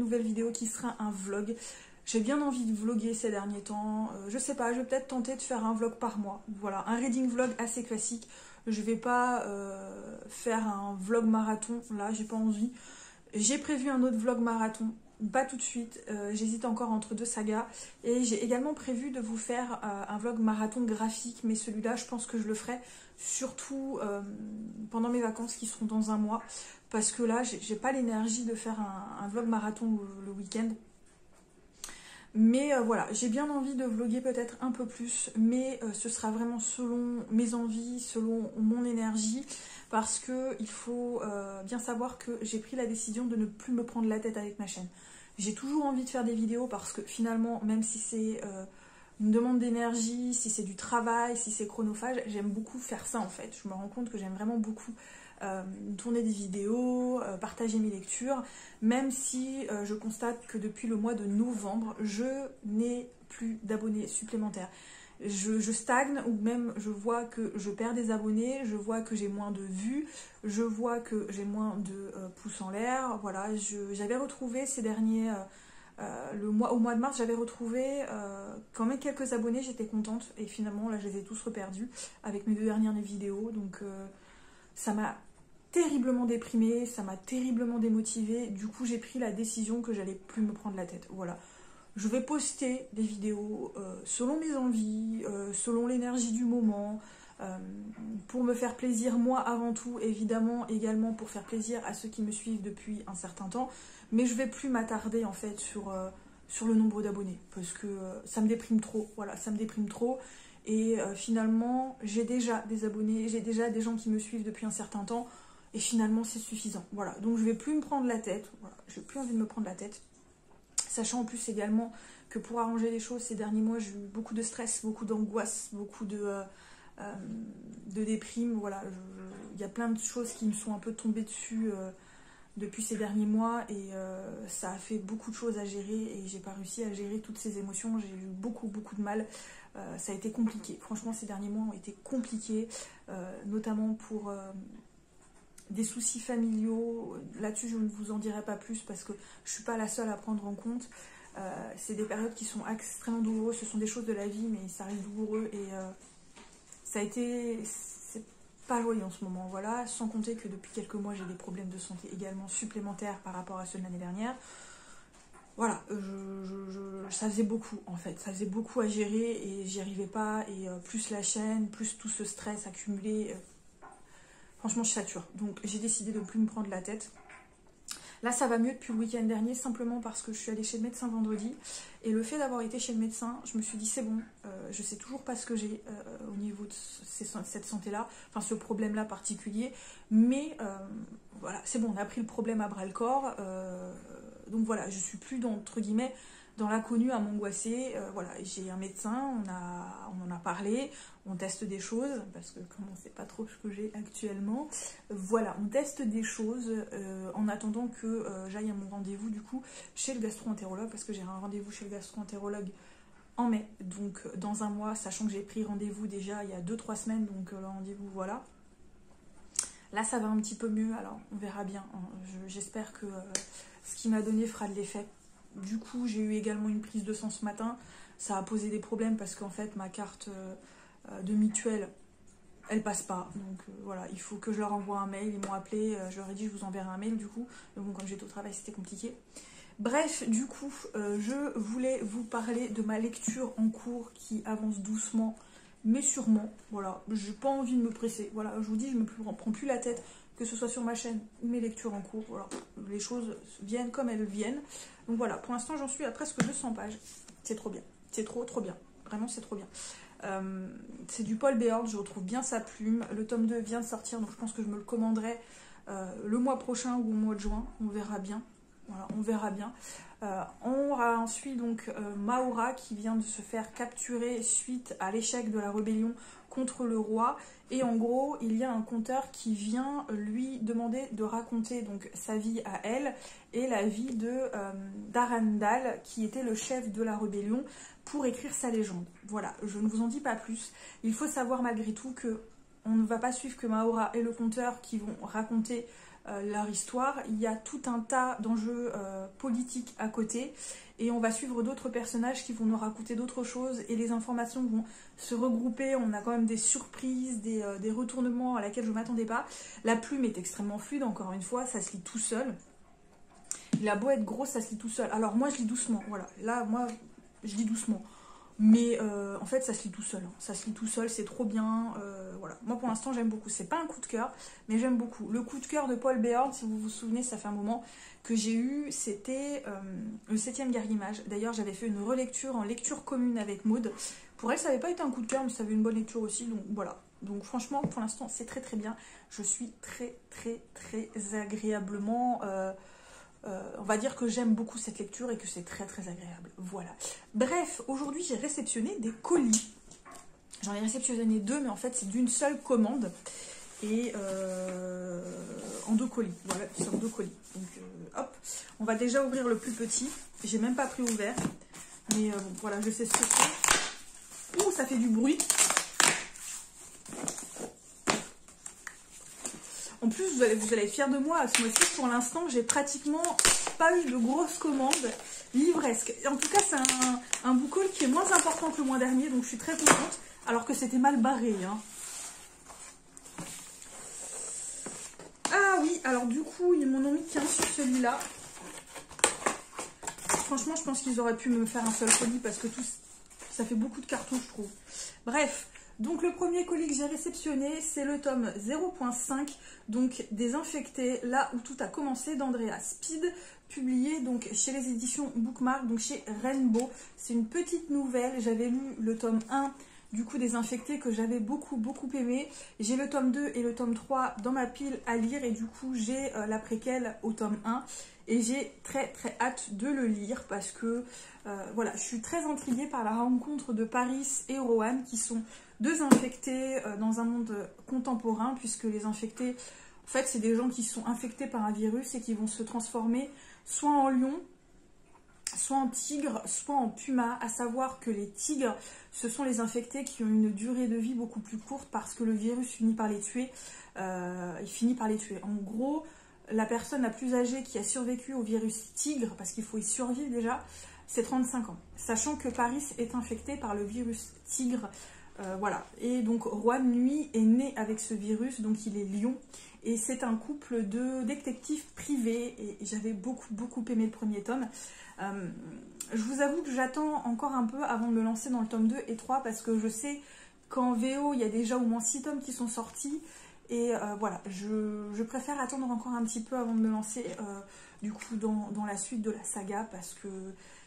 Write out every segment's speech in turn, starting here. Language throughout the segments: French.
nouvelle vidéo qui sera un vlog. J'ai bien envie de vlogger ces derniers temps. Je sais pas, je vais peut-être tenter de faire un vlog par mois. Voilà, un reading vlog assez classique. Je vais pas faire un vlog marathon, là j'ai pas envie. J'ai prévu un autre vlog marathon, pas tout de suite, j'hésite encore entre deux sagas. Et j'ai également prévu de vous faire un vlog marathon graphique, mais celui-là je pense que je le ferai surtout pendant mes vacances qui seront dans un mois. Parce que là j'ai pas l'énergie de faire un vlog marathon le week-end. Mais voilà, j'ai bien envie de vlogger peut-être un peu plus, mais ce sera vraiment selon mes envies, selon mon énergie, parce que il faut bien savoir que j'ai pris la décision de ne plus me prendre la tête avec ma chaîne. J'ai toujours envie de faire des vidéos parce que finalement, même si c'est une demande d'énergie, si c'est du travail, si c'est chronophage, j'aime beaucoup faire ça en fait. Je me rends compte que j'aime vraiment beaucoup tourner des vidéos, partager mes lectures, même si je constate que depuis le mois de novembre, je n'ai plus d'abonnés supplémentaires. Je stagne ou même je vois que je perds des abonnés, je vois que j'ai moins de vues, je vois que j'ai moins de pouces en l'air. Voilà, j'avais retrouvé ces derniers... au mois de mars, j'avais retrouvé quand même quelques abonnés, j'étais contente. Et finalement, là, je les ai tous reperdus avec mes deux dernières vidéos. Donc, ça m'a terriblement déprimée, ça m'a terriblement démotivée. Du coup, j'ai pris la décision que j'allais plus me prendre la tête. Voilà. Je vais poster des vidéos selon mes envies, selon l'énergie du moment, pour me faire plaisir moi avant tout, évidemment également pour faire plaisir à ceux qui me suivent depuis un certain temps. Mais je vais plus m'attarder en fait sur le nombre d'abonnés parce que ça me déprime trop. Voilà, ça me déprime trop. Et finalement, j'ai déjà des abonnés, j'ai déjà des gens qui me suivent depuis un certain temps. Et finalement, c'est suffisant. Voilà, donc je vais plus me prendre la tête. Voilà, j'ai plus envie de me prendre la tête. Sachant en plus également que pour arranger les choses, ces derniers mois, j'ai eu beaucoup de stress, beaucoup d'angoisse, beaucoup de déprime. Voilà, il y a plein de choses qui me sont un peu tombées dessus depuis ces derniers mois et ça a fait beaucoup de choses à gérer et j'ai pas réussi à gérer toutes ces émotions. J'ai eu beaucoup de mal. Ça a été compliqué. Franchement, ces derniers mois ont été compliqués, notamment pour des soucis familiaux. Là-dessus, je ne vous en dirai pas plus parce que je ne suis pas la seule à prendre en compte. C'est des périodes qui sont extrêmement douloureuses. Ce sont des choses de la vie, mais ça reste douloureux. Et ça a été... C'est pas joyeux en ce moment, voilà. Sans compter que depuis quelques mois, j'ai des problèmes de santé également supplémentaires par rapport à ceux de l'année dernière. Voilà, ça faisait beaucoup en fait. Ça faisait beaucoup à gérer et j'y arrivais pas. Et plus la chaîne, plus tout ce stress accumulé... Franchement, je sature. Donc, j'ai décidé de ne plus me prendre la tête. Là, ça va mieux depuis le week-end dernier, simplement parce que je suis allée chez le médecin vendredi. Et le fait d'avoir été chez le médecin, je me suis dit, c'est bon, je sais toujours pas ce que j'ai au niveau de cette santé-là, enfin, ce problème-là particulier. Mais, voilà, c'est bon, on a pris le problème à bras-le-corps. Donc, voilà, je suis plus, entre guillemets, dans l'inconnu à m'angoisser. Voilà, j'ai un médecin, on en a parlé, on teste des choses, parce que comme on ne sait pas trop ce que j'ai actuellement, voilà, on teste des choses en attendant que j'aille à mon rendez-vous du coup chez le gastro-entérologue, parce que j'ai un rendez-vous chez le gastro-entérologue en mai, donc dans un mois, sachant que j'ai pris rendez-vous déjà il y a 2-3 semaines, donc le rendez-vous, voilà. Là, ça va un petit peu mieux, alors on verra bien. Hein. J'espère que ce qu'il m'a donné fera de l'effet. Du coup, j'ai eu également une prise de sang ce matin. Ça a posé des problèmes parce qu'en fait, ma carte de mutuelle, elle passe pas. Donc voilà, il faut que je leur envoie un mail. Ils m'ont appelé, je leur ai dit je vous enverrai un mail du coup. Mais bon, comme j'étais au travail, c'était compliqué. Bref, du coup, je voulais vous parler de ma lecture en cours qui avance doucement, mais sûrement. Voilà, j'ai pas envie de me presser. Voilà, je vous dis, je me prends plus la tête, que ce soit sur ma chaîne ou mes lectures en cours. Voilà, les choses viennent comme elles viennent. Donc voilà, pour l'instant, j'en suis à presque 200 pages. C'est trop bien. C'est trop bien. Vraiment, c'est trop bien. C'est du Paul Béord, je retrouve bien sa plume. Le tome 2 vient de sortir, donc je pense que je me le commanderai le mois prochain ou au mois de juin. On verra bien. Voilà, on verra bien. On a ensuite donc Maura qui vient de se faire capturer suite à l'échec de la rébellion contre le roi. Et en gros, il y a un conteur qui vient lui demander de raconter donc sa vie à elle et la vie de d'Arandal, qui était le chef de la rébellion, pour écrire sa légende. Voilà, je ne vous en dis pas plus. Il faut savoir malgré tout que on ne va pas suivre que Maura et le conteur qui vont raconter leur histoire. Il y a tout un tas d'enjeux politiques à côté et on va suivre d'autres personnages qui vont nous raconter d'autres choses et les informations vont se regrouper. On a quand même des surprises, des retournements à laquelle je ne m'attendais pas. La plume est extrêmement fluide, encore une fois, ça se lit tout seul. Il a beau être gros, ça se lit tout seul. Alors moi je lis doucement, voilà. Là moi je lis doucement. Mais en fait ça se lit tout seul. Hein. Ça se lit tout seul, c'est trop bien. Voilà. Moi pour l'instant j'aime beaucoup. C'est pas un coup de cœur, mais j'aime beaucoup. Le coup de cœur de Paul Béord, si vous vous souvenez, ça fait un moment que j'ai eu, c'était le 7e guerrier mage. D'ailleurs j'avais fait une relecture en lecture commune avec Maud. Pour elle ça n'avait pas été un coup de cœur, mais ça avait une bonne lecture aussi. Donc voilà. Donc franchement pour l'instant c'est très très bien. Je suis très agréablement... on va dire que j'aime beaucoup cette lecture et que c'est très agréable. Voilà. Bref, aujourd'hui j'ai réceptionné des colis. J'en ai réceptionné 2, mais en fait c'est d'une seule commande. Et en 2 colis. Voilà, sur 2 colis. Donc hop, on va déjà ouvrir le plus petit. J'ai même pas pris ouvert. Mais bon, voilà, je sais ce que c'est. Ouh, ça fait du bruit. En plus, vous allez être fiers de moi. À ce mois-ci, pour l'instant, j'ai pratiquement pas eu de grosses commandes livresques. En tout cas, c'est un book haul qui est moins important que le mois dernier, donc je suis très contente, alors que c'était mal barré. Hein. Ah oui, alors du coup, ils m'en ont mis qu'un sur celui-là. Franchement, je pense qu'ils auraient pu me faire un seul colis, parce que ça fait beaucoup de cartons, je trouve. Bref. Donc le premier colis que j'ai réceptionné, c'est le tome 0.5, donc Désinfecté, là où tout a commencé, d'Andrea Speed, publié donc chez les éditions Bookmark, donc chez Rainbow. C'est une petite nouvelle, j'avais lu le tome 1 du coup Désinfecté que j'avais beaucoup aimé. J'ai le tome 2 et le tome 3 dans ma pile à lire et du coup j'ai la préquelle au tome 1 et j'ai très hâte de le lire parce que voilà, je suis très intriguée par la rencontre de Paris et Rohan qui sont 2 infectés dans un monde contemporain, puisque les infectés, en fait, c'est des gens qui sont infectés par un virus et qui vont se transformer soit en lion, soit en tigre, soit en puma, à savoir que les tigres, ce sont les infectés qui ont une durée de vie beaucoup plus courte parce que le virus finit par les tuer. Il finit par les tuer. En gros, la personne la plus âgée qui a survécu au virus tigre, parce qu'il faut y survivre déjà, c'est 35 ans. Sachant que Paris est infecté par le virus tigre. Voilà, et donc Rohan, lui, est né avec ce virus, donc il est lion, et c'est un couple de détectives privés, et j'avais beaucoup aimé le premier tome. Je vous avoue que j'attends encore un peu avant de me lancer dans le tome 2 et 3, parce que je sais qu'en VO, il y a déjà au moins 6 tomes qui sont sortis, et voilà, je préfère attendre encore un petit peu avant de me lancer, du coup, dans la suite de la saga, parce que...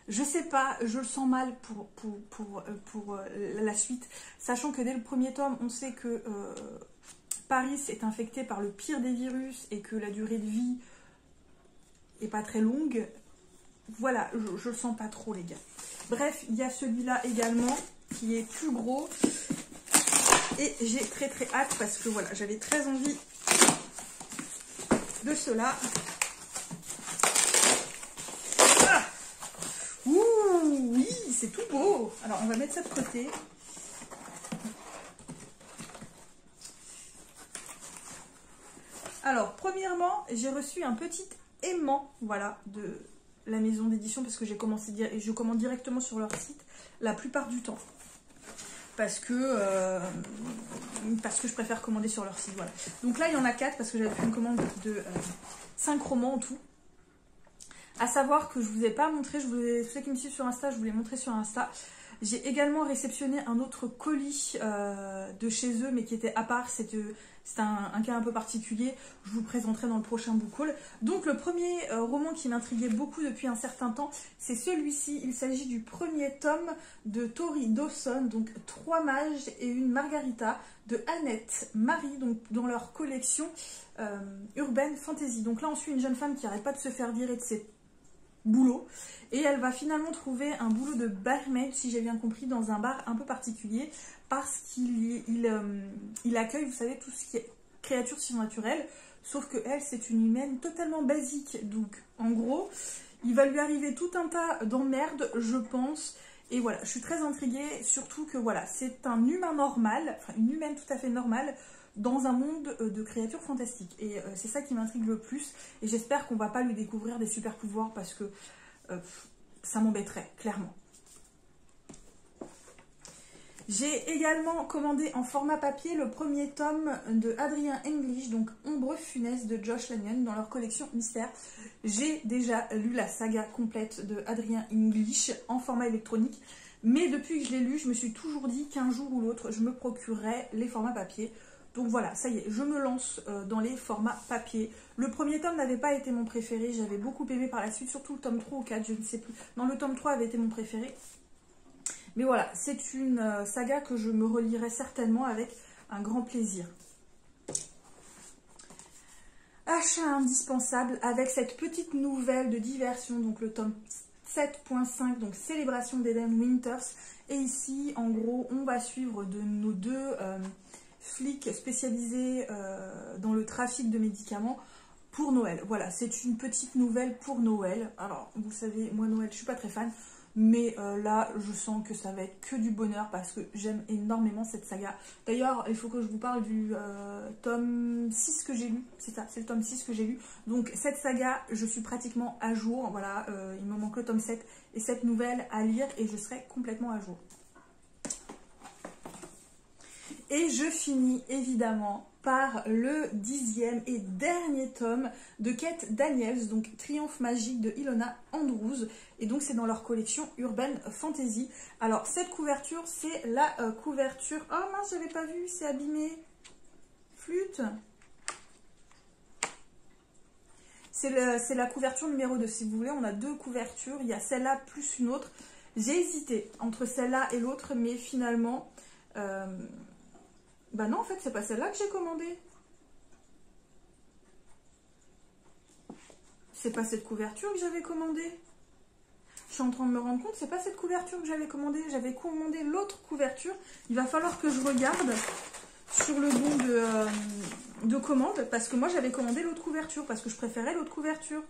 Je sais pas, je le sens mal pour la suite, sachant que dès le premier tome, on sait que Paris est infecté par le pire des virus et que la durée de vie est pas très longue. Voilà, je le sens pas trop, les gars. Bref, il y a celui-là également qui est plus gros et j'ai très hâte parce que voilà, j'avais très envie de cela. Oui, c'est tout beau. Alors, on va mettre ça de côté. Alors, premièrement, j'ai reçu un petit aimant, voilà, de la maison d'édition, parce que je commande directement sur leur site la plupart du temps. Parce que je préfère commander sur leur site, voilà. Donc là, il y en a 4, parce que j'avais fait une commande de 5 romans en tout. À savoir que je ne vous ai pas montré, ceux qui me suivent sur Insta, je vous l'ai montré sur Insta. J'ai également réceptionné un autre colis de chez eux, mais qui était à part. C'est un cas un peu particulier. Je vous le présenterai dans le prochain book haul. Donc le premier roman qui m'intriguait beaucoup depuis un certain temps, c'est celui-ci. Il s'agit du premier tome de Tori Dawson, donc 3 mages et une margarita de Annette Marie, donc dans leur collection Urban Fantasy. Donc là on suit une jeune femme qui n'arrête pas de se faire virer de ses boulots et elle va finalement trouver un boulot de barmaid, si j'ai bien compris, dans un bar un peu particulier parce qu'il accueille, vous savez, tout ce qui est créatures surnaturelles, sauf que elle, c'est une humaine totalement basique. Donc en gros, il va lui arriver tout un tas d'emmerdes, je pense. Et voilà, je suis très intriguée, surtout que voilà, c'est un humain normal, enfin une humaine tout à fait normale, dans un monde de créatures fantastiques. Et c'est ça qui m'intrigue le plus. Et j'espère qu'on va pas lui découvrir des super pouvoirs parce que ça m'embêterait, clairement. J'ai également commandé en format papier le premier tome de Adrien English, donc Ombre funeste de Josh Lanyon dans leur collection Mystère. J'ai déjà lu la saga complète de Adrien English en format électronique, mais depuis que je l'ai lu, je me suis toujours dit qu'un jour ou l'autre, je me procurerais les formats papier. Donc voilà, ça y est, je me lance dans les formats papier. Le premier tome n'avait pas été mon préféré, j'avais beaucoup aimé par la suite, surtout le tome 3 ou 4, je ne sais plus. Non, le tome 3 avait été mon préféré. Mais voilà, c'est une saga que je me relirai certainement avec un grand plaisir. Achat indispensable avec cette petite nouvelle de diversion, donc le tome 7.5, donc Célébration d'Eden Winters. Et ici, en gros, on va suivre de nos deux flics spécialisés dans le trafic de médicaments pour Noël. Voilà, c'est une petite nouvelle pour Noël. Alors, vous savez, moi Noël, je suis pas très fan. Mais là, je sens que ça va être que du bonheur parce que j'aime énormément cette saga. D'ailleurs, il faut que je vous parle du tome 6 que j'ai lu. C'est ça, c'est le tome 6 que j'ai lu. Donc cette saga, je suis pratiquement à jour. Voilà, il me manque le tome 7 et cette nouvelle à lire et je serai complètement à jour. Et je finis évidemment par le 10e et dernier tome de Kate Daniels, donc Triomphe magique de Ilona Andrews. Et donc c'est dans leur collection Urban Fantasy. Alors cette couverture, c'est la couverture... Oh mince, j'avais pas vu, c'est abîmé. Flûte. C'est la couverture numéro 2. Si vous voulez, on a deux couvertures. Il y a celle-là plus une autre. J'ai hésité entre celle-là et l'autre, mais finalement... Bah non, en fait, c'est pas celle-là que j'ai commandée. C'est pas cette couverture que j'avais commandée. Je suis en train de me rendre compte, c'est pas cette couverture que j'avais commandée. J'avais commandé l'autre couverture. Il va falloir que je regarde sur le bon de commande. Parce que moi, j'avais commandé l'autre couverture. Parce que je préférais l'autre couverture.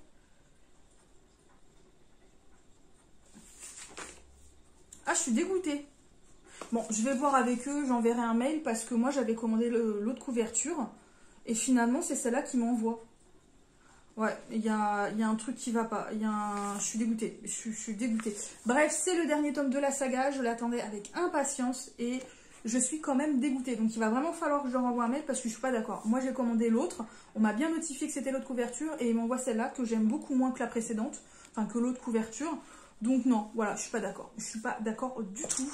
Ah, je suis dégoûtée. Bon, je vais voir avec eux, j'enverrai un mail parce que moi j'avais commandé l'autre couverture et finalement c'est celle-là qui m'envoie. Ouais, il y a un truc qui va pas. Je suis dégoûtée. Je suis dégoûtée. Bref, c'est le dernier tome de la saga. Je l'attendais avec impatience et je suis quand même dégoûtée. Donc il va vraiment falloir que je leur envoie un mail parce que je suis pas d'accord. Moi j'ai commandé l'autre. On m'a bien notifié que c'était l'autre couverture et ils m'envoient celle-là que j'aime beaucoup moins que la précédente. Enfin que l'autre couverture. Donc non, voilà, je suis pas d'accord. Je suis pas d'accord du tout.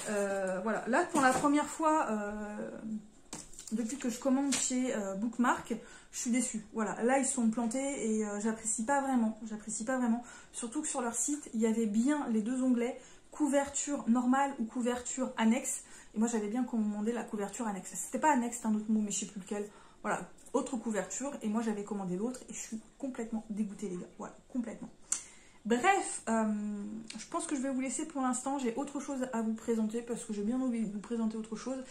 Voilà, là pour la première fois, depuis que je commande chez Bookmark, je suis déçue. Voilà, là ils sont plantés et j'apprécie pas vraiment. J'apprécie pas vraiment. Surtout que sur leur site, il y avait bien les deux onglets couverture normale ou couverture annexe. Et moi j'avais bien commandé la couverture annexe. C'était pas annexe, c'est un autre mot, mais je sais plus lequel. Voilà, autre couverture. Et moi j'avais commandé l'autre et je suis complètement dégoûtée les gars. Voilà, complètement. Bref, je pense que je vais vous laisser pour l'instant. J'ai autre chose à vous présenter parce que j'ai bien envie de vous présenter autre chose.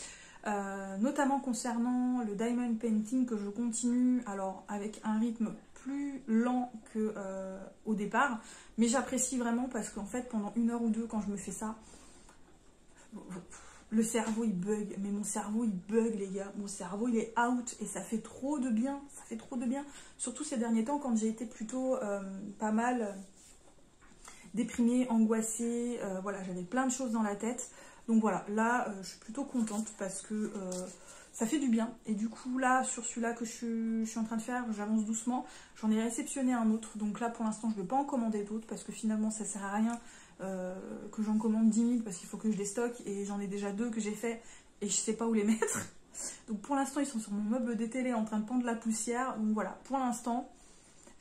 Notamment concernant le diamond painting que je continue, alors avec un rythme plus lent qu'au départ. Mais j'apprécie vraiment parce qu'en fait, pendant 1 heure ou 2, quand je me fais ça, le cerveau il bug. Mais mon cerveau il bug les gars. Mon cerveau il est out et ça fait trop de bien. Ça fait trop de bien. Surtout ces derniers temps quand j'ai été plutôt pas mal... déprimée, angoissée, voilà, j'avais plein de choses dans la tête. Donc voilà, là, je suis plutôt contente parce que ça fait du bien. Et du coup, là, sur celui-là que je suis en train de faire, j'avance doucement. J'en ai réceptionné un autre. Donc là, pour l'instant, je ne vais pas en commander d'autres parce que finalement, ça ne sert à rien que j'en commande 10 000 parce qu'il faut que je les stocke. Et j'en ai déjà 2 que j'ai fait et je ne sais pas où les mettre. Donc pour l'instant, ils sont sur mon meuble de télé en train de prendre la poussière. Donc voilà, pour l'instant...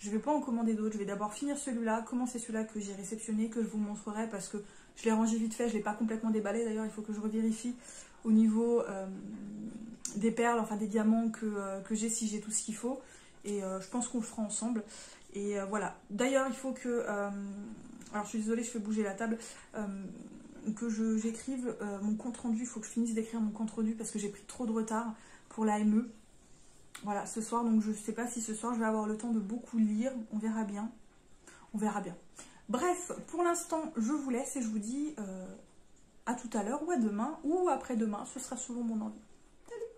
je ne vais pas en commander d'autres, je vais d'abord finir celui-là, commencer celui-là que j'ai réceptionné, que je vous montrerai parce que je l'ai rangé vite fait, je ne l'ai pas complètement déballé. D'ailleurs, il faut que je revérifie au niveau des perles, enfin des diamants que j'ai, si j'ai tout ce qu'il faut. Et je pense qu'on le fera ensemble. Et voilà. D'ailleurs, il faut que... alors, je suis désolée, je fais bouger la table. Que j'écrive mon compte-rendu. Il faut que je finisse d'écrire mon compte-rendu parce que j'ai pris trop de retard pour la ME. Voilà, ce soir, donc je ne sais pas si ce soir je vais avoir le temps de beaucoup lire, on verra bien, on verra bien. Bref, pour l'instant, je vous laisse et je vous dis à tout à l'heure ou à demain ou après-demain, ce sera selon mon envie. Salut!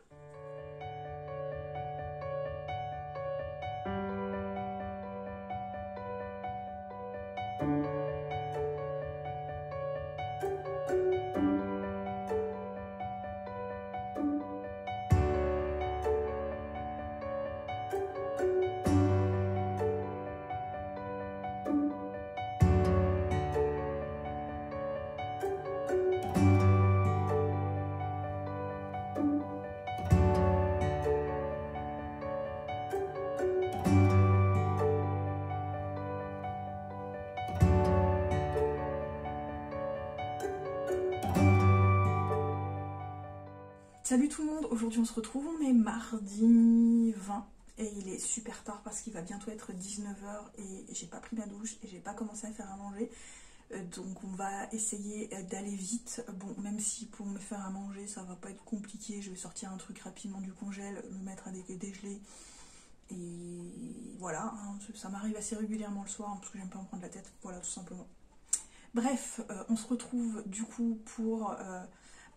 Salut tout le monde, aujourd'hui on se retrouve, on est mardi 20 et il est super tard parce qu'il va bientôt être 19 h et j'ai pas pris ma douche et j'ai pas commencé à faire à manger. Donc on va essayer d'aller vite, bon même si pour me faire à manger ça va pas être compliqué, je vais sortir un truc rapidement du congèle, me mettre à dégeler et voilà, hein, ça m'arrive assez régulièrement le soir hein, parce que j'aime pas me prendre la tête, voilà tout simplement. Bref, on se retrouve du coup pour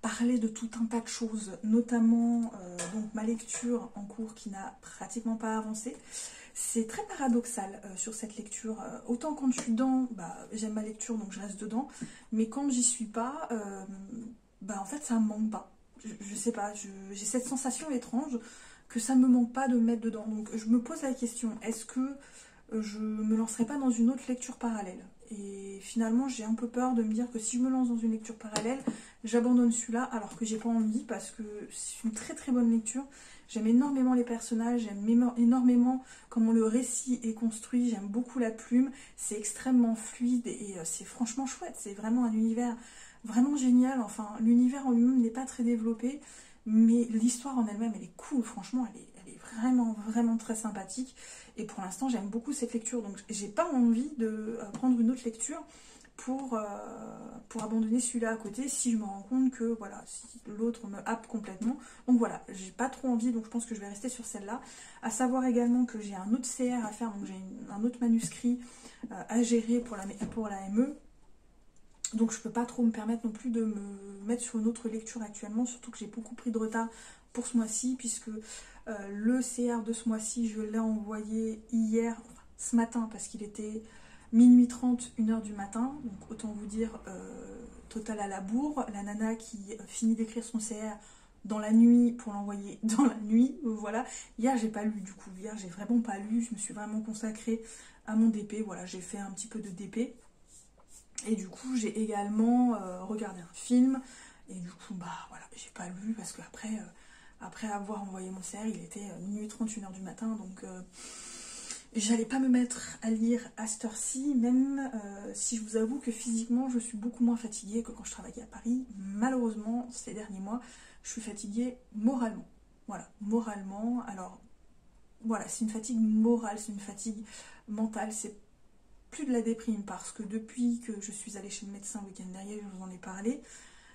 parler de tout un tas de choses, notamment donc ma lecture en cours qui n'a pratiquement pas avancé. C'est très paradoxal sur cette lecture. Autant quand je suis dedans, bah, j'aime ma lecture donc je reste dedans, mais quand j'y suis pas, bah, en fait ça me manque pas. Je sais pas, j'ai cette sensation étrange que ça me manque pas de me mettre dedans. Donc je me pose la question, est-ce que je me lancerai pas dans une autre lecture parallèle? Et finalement j'ai un peu peur de me dire que si je me lance dans une lecture parallèle, j'abandonne celui-là alors que j'ai pas envie parce que c'est une très très bonne lecture. J'aime énormément les personnages, j'aime énormément comment le récit est construit, j'aime beaucoup la plume, c'est extrêmement fluide et c'est franchement chouette, c'est vraiment un univers vraiment génial. Enfin l'univers en lui-même n'est pas très développé, mais l'histoire en elle-même elle est cool, franchement elle est vraiment vraiment très sympathique. Et pour l'instant, j'aime beaucoup cette lecture, donc j'ai pas envie de prendre une autre lecture pour abandonner celui-là à côté si je me rends compte que voilà, si l'autre me happe complètement. Donc voilà, j'ai pas trop envie, donc je pense que je vais rester sur celle-là. À savoir également que j'ai un autre CR à faire, donc j'ai un autre manuscrit à gérer pour la ME. Donc je peux pas trop me permettre non plus de me mettre sur une autre lecture actuellement, surtout que j'ai beaucoup pris de retard pour ce mois-ci, puisque le CR de ce mois-ci, je l'ai envoyé hier, enfin, ce matin, parce qu'il était minuit 30, 1 h du matin. Donc autant vous dire, total à la bourre. La nana qui finit d'écrire son CR dans la nuit pour l'envoyer dans la nuit, voilà. Hier, j'ai pas lu, du coup. Hier, j'ai vraiment pas lu. Je me suis vraiment consacrée à mon DP. Voilà, j'ai fait un petit peu de DP. Et du coup, j'ai également regardé un film. Et du coup, bah voilà, j'ai pas lu parce qu'après... Après avoir envoyé mon CR, il était minuit 30, 1 h du matin, donc j'allais pas me mettre à lire à cette heure-ci, même si je vous avoue que physiquement je suis beaucoup moins fatiguée que quand je travaillais à Paris. Malheureusement, ces derniers mois, je suis fatiguée moralement. Voilà, moralement. Alors, voilà, c'est une fatigue morale, c'est une fatigue mentale, c'est plus de la déprime parce que depuis que je suis allée chez le médecin le week-end dernier, je vous en ai parlé.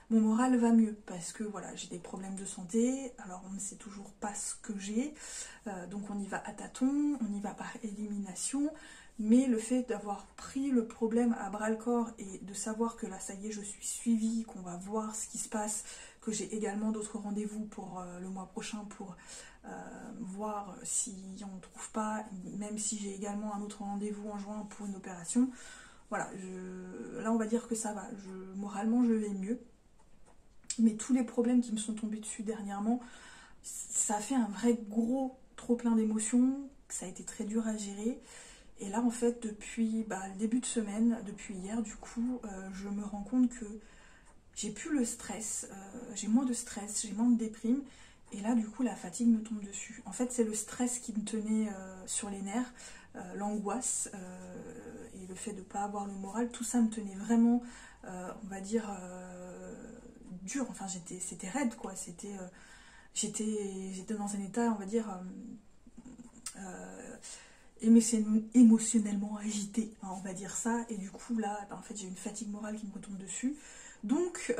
Mon moral va mieux parce que voilà, j'ai des problèmes de santé, alors on ne sait toujours pas ce que j'ai, donc on y va à tâtons, on y va par élimination, mais le fait d'avoir pris le problème à bras le corps et de savoir que là ça y est, je suis suivie, qu'on va voir ce qui se passe, que j'ai également d'autres rendez-vous pour le mois prochain pour voir si on ne trouve pas, même si j'ai également un autre rendez-vous en juin pour une opération, voilà, là on va dire que ça va, moralement je vais mieux. Mais tous les problèmes qui me sont tombés dessus dernièrement, ça a fait un vrai gros trop plein d'émotions, ça a été très dur à gérer. Et là, en fait, depuis le début de semaine, depuis hier, du coup, je me rends compte que j'ai plus le stress, j'ai moins de stress, j'ai moins de déprime. Et là, du coup, la fatigue me tombe dessus. En fait, c'est le stress qui me tenait sur les nerfs, l'angoisse et le fait de ne pas avoir le moral. Tout ça me tenait vraiment, on va dire... dur, enfin c'était raide quoi, j'étais dans un état on va dire émotionnellement agité, hein, on va dire ça, et du coup là en fait j'ai une fatigue morale qui me retombe dessus, donc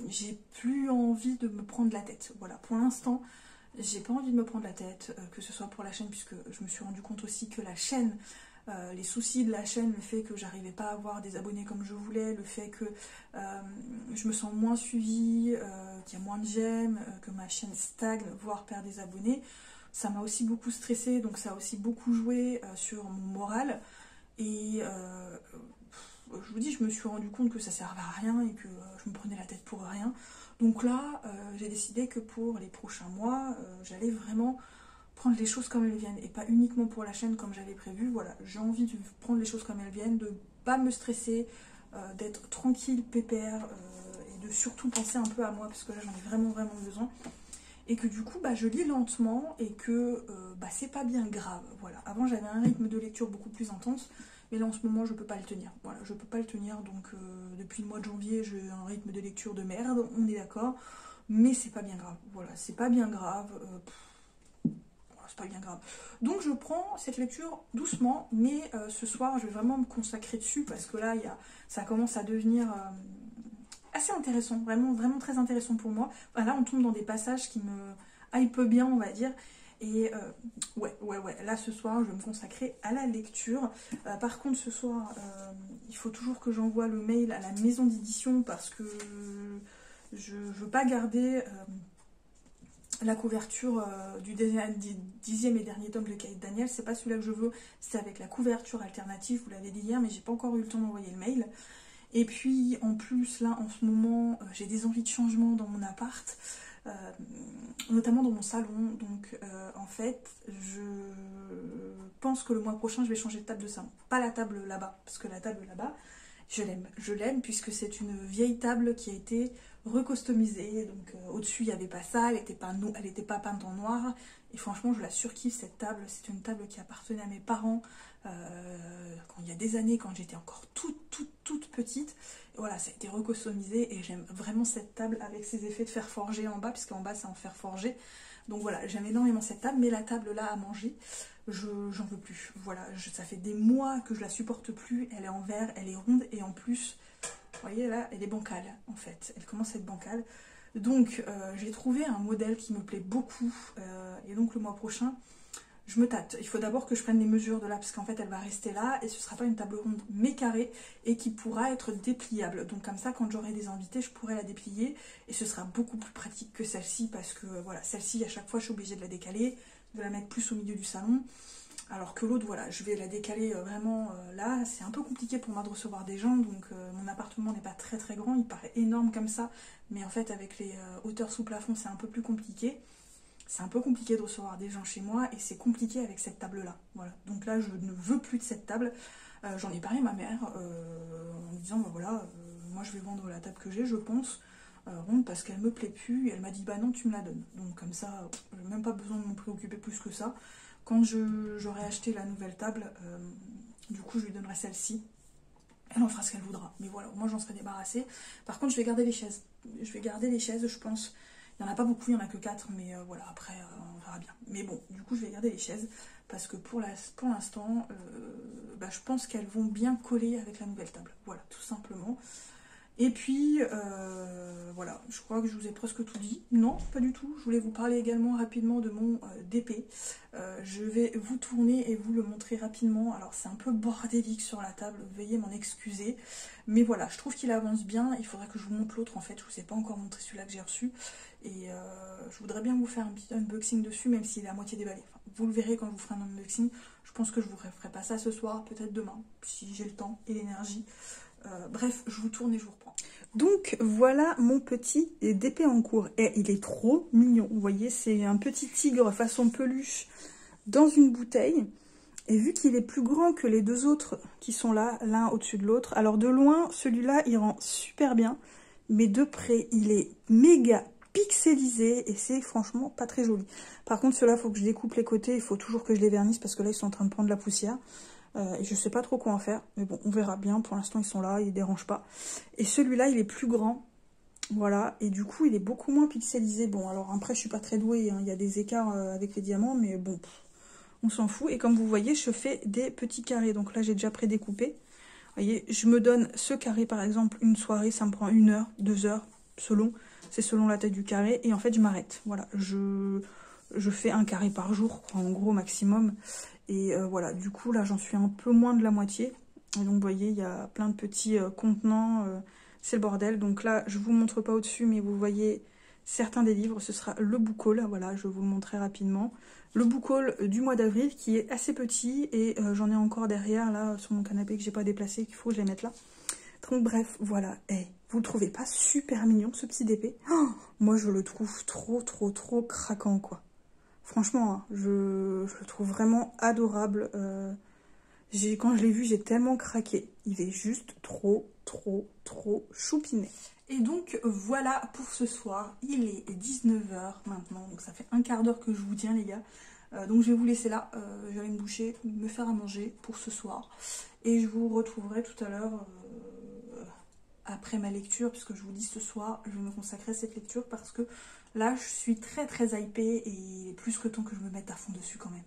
j'ai plus envie de me prendre la tête, voilà, pour l'instant j'ai pas envie de me prendre la tête, que ce soit pour la chaîne, puisque je me suis rendu compte aussi que la chaîne les soucis de la chaîne, le fait que j'arrivais pas à avoir des abonnés comme je voulais, le fait que je me sens moins suivie, qu'il y a moins de j'aime, que ma chaîne stagne, voire perd des abonnés, ça m'a aussi beaucoup stressée, donc ça a aussi beaucoup joué sur mon moral. Et je vous dis, je me suis rendu compte que ça servait à rien et que je me prenais la tête pour rien. Donc là, j'ai décidé que pour les prochains mois, j'allais vraiment prendre les choses comme elles viennent et pas uniquement pour la chaîne comme j'avais prévu. Voilà, j'ai envie de prendre les choses comme elles viennent, de pas me stresser, d'être tranquille, pépère et de surtout penser un peu à moi parce que là j'en ai vraiment vraiment besoin. Et que du coup je lis lentement et que c'est pas bien grave. Voilà, avant j'avais un rythme de lecture beaucoup plus intense, mais là en ce moment je peux pas le tenir. Voilà, je peux pas le tenir, donc depuis le mois de janvier j'ai un rythme de lecture de merde, on est d'accord. mais c'est pas bien grave. Voilà, c'est pas bien grave. C'est pas bien grave. Donc je prends cette lecture doucement, mais ce soir je vais vraiment me consacrer dessus parce que là ça commence à devenir assez intéressant, vraiment, vraiment très intéressant pour moi. Enfin, là on tombe dans des passages qui me hype bien, on va dire. Et ouais, là ce soir je vais me consacrer à la lecture. Par contre ce soir il faut toujours que j'envoie le mail à la maison d'édition parce que je veux pas garder la couverture du 10e et dernier tome de Kate Daniel. C'est pas celui-là que je veux, c'est avec la couverture alternative, vous l'avez dit hier, mais j'ai pas encore eu le temps d'envoyer le mail. Et puis en plus là en ce moment j'ai des envies de changement dans mon appart. Notamment dans mon salon, donc en fait je pense que le mois prochain je vais changer de table de salon, pas la table là-bas, parce que la table là-bas je l'aime puisque c'est une vieille table qui a été recustomisée, donc au-dessus il n'y avait pas ça, elle n'était pas peinte en noir, et franchement je la surkiffe cette table, c'est une table qui appartenait à mes parents quand il y a des années, quand j'étais encore toute petite. Et voilà, ça a été recustomisé et j'aime vraiment cette table avec ses effets de fer forgé en bas, puisqu'en bas c'est en fer forgé. Donc voilà, j'aime énormément cette table, mais la table là à manger, j'en veux plus. Voilà, ça fait des mois que je la supporte plus, elle est en verre, elle est ronde et en plus, vous voyez là, elle est bancale en fait, elle commence à être bancale. Donc j'ai trouvé un modèle qui me plaît beaucoup et donc le mois prochain, je me tâte. Il faut d'abord que je prenne les mesures de là, parce qu'en fait elle va rester là et ce ne sera pas une table ronde mais carrée et qui pourra être dépliable. Donc comme ça, quand j'aurai des invités, je pourrai la déplier et ce sera beaucoup plus pratique que celle-ci, parce que voilà, celle-ci à chaque fois je suis obligée de la décaler, de la mettre plus au milieu du salon. Alors que l'autre, voilà, je vais la décaler vraiment là. C'est un peu compliqué pour moi de recevoir des gens, donc mon appartement n'est pas très très grand, il paraît énorme comme ça, mais en fait avec les hauteurs sous plafond c'est un peu plus compliqué. C'est un peu compliqué de recevoir des gens chez moi et c'est compliqué avec cette table-là. Voilà. Donc là, je ne veux plus de cette table. J'en ai parlé à ma mère en disant, bah voilà, moi je vais vendre la table que j'ai, je pense, ronde, parce qu'elle me plaît plus. Et elle m'a dit, bah non, tu me la donnes. Donc comme ça, j'ai même pas besoin de m'en préoccuper plus que ça. Quand j'aurai acheté la nouvelle table, du coup, je lui donnerai celle-ci. Elle en fera ce qu'elle voudra. Mais voilà, moi j'en serai débarrassée. Par contre, je vais garder les chaises. Je vais garder les chaises, je pense. Il n'y en a pas beaucoup, il n'y en a que 4, mais voilà, après on verra bien. Mais bon, du coup je vais garder les chaises, parce que pour l'instant, bah, je pense qu'elles vont bien coller avec la nouvelle table. Voilà, tout simplement. Et puis, voilà, je crois que je vous ai presque tout dit. Non, pas du tout. Je voulais vous parler également rapidement de mon DP. Je vais vous tourner et vous le montrer rapidement. Alors, c'est un peu bordélique sur la table, veuillez m'en excuser. Mais voilà, je trouve qu'il avance bien. Il faudra que je vous montre l'autre, en fait. Je ne vous ai pas encore montré celui-là que j'ai reçu. Et je voudrais bien vous faire un petit unboxing dessus, même s'il est à moitié déballé. Enfin, vous le verrez quand je vous ferai un unboxing. Je pense que je vous ferai pas ça ce soir, peut-être demain, si j'ai le temps et l'énergie. Bref, je vous tourne et je vous reprends. Donc voilà mon petit DP en cours. Et il est trop mignon. Vous voyez, c'est un petit tigre façon peluche dans une bouteille. Et vu qu'il est plus grand que les deux autres qui sont là, l'un au-dessus de l'autre. Alors de loin, celui-là, il rend super bien. Mais de près, il est méga pixelisé. Et c'est franchement pas très joli. Par contre, ceux-là, il faut que je découpe les côtés. Il faut toujours que je les vernisse parce que là, ils sont en train de prendre la poussière. Et je sais pas trop quoi en faire, mais bon, on verra bien. Pour l'instant, ils sont là, ils dérangent pas. Et celui-là, il est plus grand, voilà. Et du coup, il est beaucoup moins pixelisé. Bon, alors après, je suis pas très douée, hein. Il y a des écarts avec les diamants, mais bon, on s'en fout. Et comme vous voyez, je fais des petits carrés. Donc là, j'ai déjà prédécoupé. Vous voyez, je me donne ce carré, par exemple, une soirée, ça me prend 1 heure, 2 heures, selon. C'est selon la taille du carré. Et en fait, je m'arrête. Voilà, je fais un carré par jour, en gros, maximum. Et voilà, du coup, là, j'en suis un peu moins de la moitié. Et donc, vous voyez, il y a plein de petits contenants. C'est le bordel. Donc là, je vous montre pas au-dessus, mais vous voyez certains des livres. Ce sera le book haul. Voilà, je vais vous le montrer rapidement. Le book haul du mois d'avril, qui est assez petit. Et j'en ai encore derrière, là, sur mon canapé, que j'ai pas déplacé, qu'il faut que je les mette là. Donc, bref, voilà. Hey, vous le trouvez pas super mignon, ce petit DP? Oh, moi, je le trouve trop craquant, quoi. Franchement, hein, je le trouve vraiment adorable. Quand je l'ai vu, j'ai tellement craqué. Il est juste trop choupinet. Et donc, voilà pour ce soir. Il est 19 h maintenant. Donc, ça fait un quart d'heure que je vous tiens, les gars. Donc, je vais vous laisser là. Je vais aller me doucher, me faire à manger pour ce soir. Et je vous retrouverai tout à l'heure après ma lecture, puisque je vous dis ce soir, je vais me consacrer à cette lecture parce que là, je suis très très hypée et il est plus que temps que je me mette à fond dessus quand même.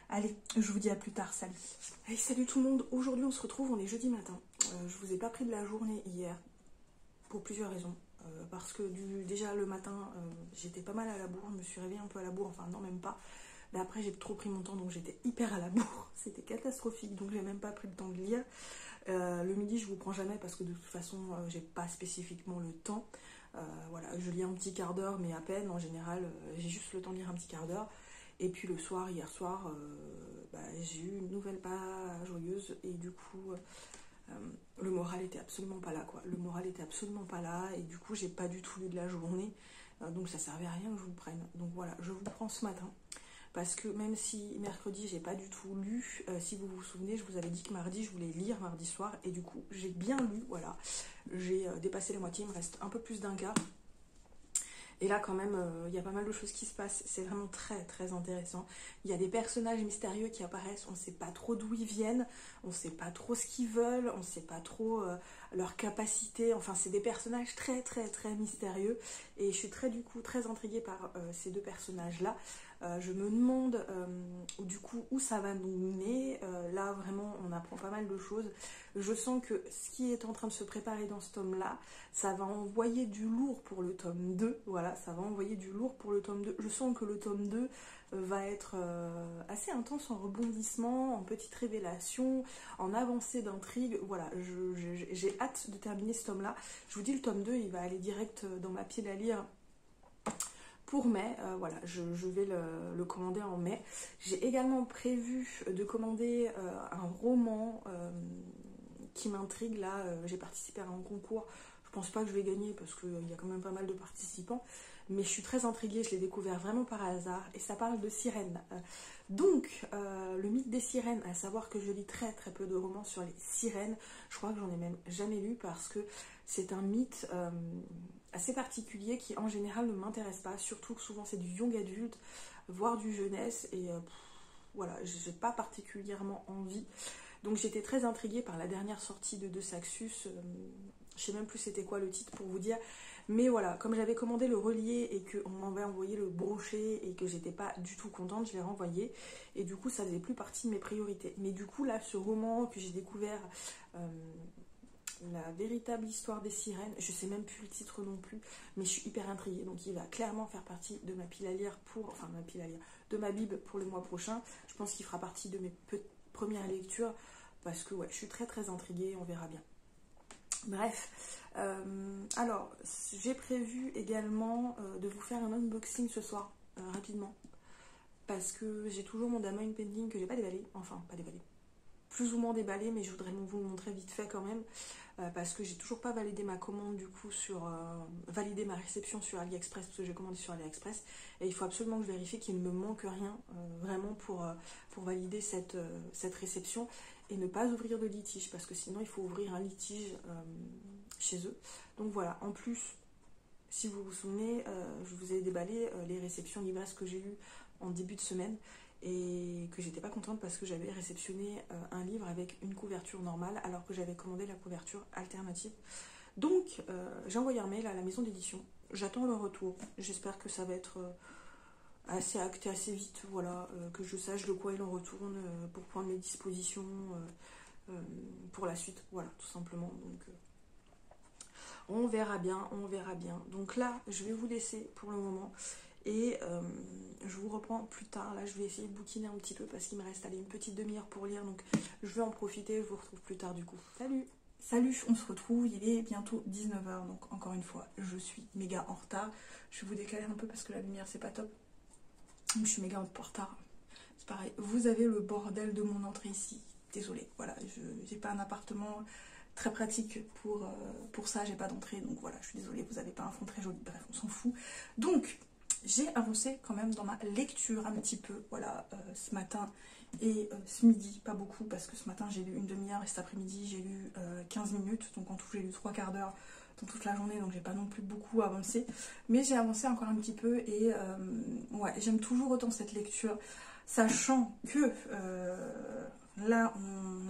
Allez, je vous dis à plus tard, salut. Allez, salut tout le monde, aujourd'hui on se retrouve, on est jeudi matin. Je vous ai pas pris de la journée hier, pour plusieurs raisons. Parce que déjà le matin, j'étais pas mal à la bourre, je me suis réveillée un peu à la bourre, enfin non même pas. Mais après j'ai trop pris mon temps, donc j'étais hyper à la bourre, c'était catastrophique, donc j'ai même pas pris le temps de lire. Le midi je vous prends jamais parce que de toute façon j'ai pas spécifiquement le temps. Voilà, je lis un petit quart d'heure mais à peine, en général j'ai juste le temps de lire un petit quart d'heure. Et puis le soir, hier soir, j'ai eu une nouvelle pas joyeuse et du coup le moral était absolument pas là quoi. Le moral était absolument pas là et du coup j'ai pas du tout lu de la journée, donc ça servait à rien que je vous prenne. Donc voilà, je vous prends ce matin. Parce que même si mercredi j'ai pas du tout lu, si vous vous souvenez, je vous avais dit que mardi je voulais lire mardi soir et du coup j'ai bien lu, voilà. J'ai dépassé la moitié, il me reste un peu plus d'un quart. Et là quand même, il y a pas mal de choses qui se passent, c'est vraiment très très intéressant. Il y a des personnages mystérieux qui apparaissent, on ne sait pas trop d'où ils viennent, on ne sait pas trop ce qu'ils veulent, on ne sait pas trop leurs capacités, enfin c'est des personnages très très très mystérieux. Et je suis du coup très intriguée par ces deux personnages-là. Je me demande du coup où ça va nous mener. Là vraiment on apprend pas mal de choses. Je sens que ce qui est en train de se préparer dans ce tome-là, ça va envoyer du lourd pour le tome 2. Voilà, ça va envoyer du lourd pour le tome 2. Je sens que le tome 2 va être assez intense en rebondissement, en petites révélations, en avancée d'intrigue. Voilà, j'ai hâte de terminer ce tome-là. Je vous dis, le tome 2, il va aller direct dans ma pile à lire pour mai. Voilà, je vais le commander en mai. J'ai également prévu de commander un roman qui m'intrigue. Là, j'ai participé à un concours. Je pense pas que je vais gagner parce qu'il y a quand même pas mal de participants. Mais je suis très intriguée, je l'ai découvert vraiment par hasard. Et ça parle de sirènes. Donc, le mythe des sirènes, à savoir que je lis très très peu de romans sur les sirènes. Je crois que j'en ai même jamais lu parce que c'est un mythe assez particulier qui en général ne m'intéresse pas. Surtout que souvent c'est du young adulte, voire du jeunesse. Et voilà, j'ai pas particulièrement envie. Donc j'étais très intriguée par la dernière sortie de Saxus. Je sais même plus c'était quoi le titre pour vous dire. Mais voilà, comme j'avais commandé le relié et qu'on m'avait envoyé le brochet et que j'étais pas du tout contente, je l'ai renvoyé. Et du coup, ça faisait plus partie de mes priorités. Mais du coup, là, ce roman que j'ai découvert, la véritable histoire des sirènes, je sais même plus le titre non plus, mais je suis hyper intriguée. Donc il va clairement faire partie de ma pile à lire de ma bible pour le mois prochain. Je pense qu'il fera partie de mes premières lectures parce que ouais, je suis très très intriguée, on verra bien. Bref, alors j'ai prévu également de vous faire un unboxing ce soir, rapidement, parce que j'ai toujours mon Damon Pending que j'ai pas déballé, enfin pas déballé, plus ou moins déballé, mais je voudrais vous le montrer vite fait quand même, parce que j'ai toujours pas validé ma commande du coup validé ma réception sur AliExpress, parce que j'ai commandé sur AliExpress, et il faut absolument que je vérifie qu'il ne me manque rien vraiment pour valider cette réception et ne pas ouvrir de litige, parce que sinon il faut ouvrir un litige chez eux. Donc voilà, en plus, si vous vous souvenez, je vous ai déballé les réceptions livresses que j'ai eues en début de semaine, et que j'étais pas contente parce que j'avais réceptionné un livre avec une couverture normale alors que j'avais commandé la couverture alternative. Donc j'ai envoyé un mail à la maison d'édition, j'attends le retour, j'espère que ça va être assez acté assez vite, voilà, que je sache de quoi il en retourne pour prendre mes dispositions pour la suite, voilà, tout simplement. Donc on verra bien, on verra bien. Donc là, je vais vous laisser pour le moment. Et je vous reprends plus tard. Là, je vais essayer de bouquiner un petit peu parce qu'il me reste une petite demi-heure pour lire. Donc, je vais en profiter. Je vous retrouve plus tard du coup. Salut! Salut, on se retrouve. Il est bientôt 19h. Donc, encore une fois, je suis méga en retard. Je vais vous décaler un peu parce que la lumière, c'est pas top. Donc, je suis méga en retard. C'est pareil. Vous avez le bordel de mon entrée ici. Désolée. Voilà, j'ai pas un appartement très pratique pour ça. J'ai pas d'entrée. Donc, voilà, je suis désolée. Vous avez pas un fond très joli. Bref, on s'en fout. Donc, j'ai avancé quand même dans ma lecture un petit peu, voilà, ce matin et ce midi, pas beaucoup, parce que ce matin j'ai lu une demi-heure et cet après-midi j'ai lu 15 minutes, donc en tout j'ai lu 3 quarts d'heure dans toute la journée, donc j'ai pas non plus beaucoup avancé, mais j'ai avancé encore un petit peu et ouais, j'aime toujours autant cette lecture, sachant que là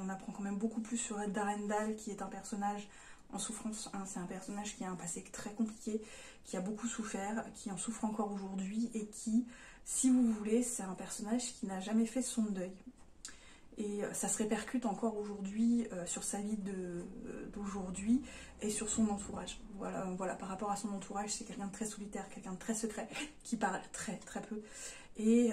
on apprend quand même beaucoup plus sur Ed Darendal, qui est un personnage en souffrance, hein. C'est un personnage qui a un passé très compliqué, qui a beaucoup souffert, qui en souffre encore aujourd'hui et qui, si vous voulez, c'est un personnage qui n'a jamais fait son deuil. Et ça se répercute encore aujourd'hui sur sa vie d'aujourd'hui et sur son entourage. Voilà, par rapport à son entourage, c'est quelqu'un de très solitaire, quelqu'un de très secret, qui parle très très peu et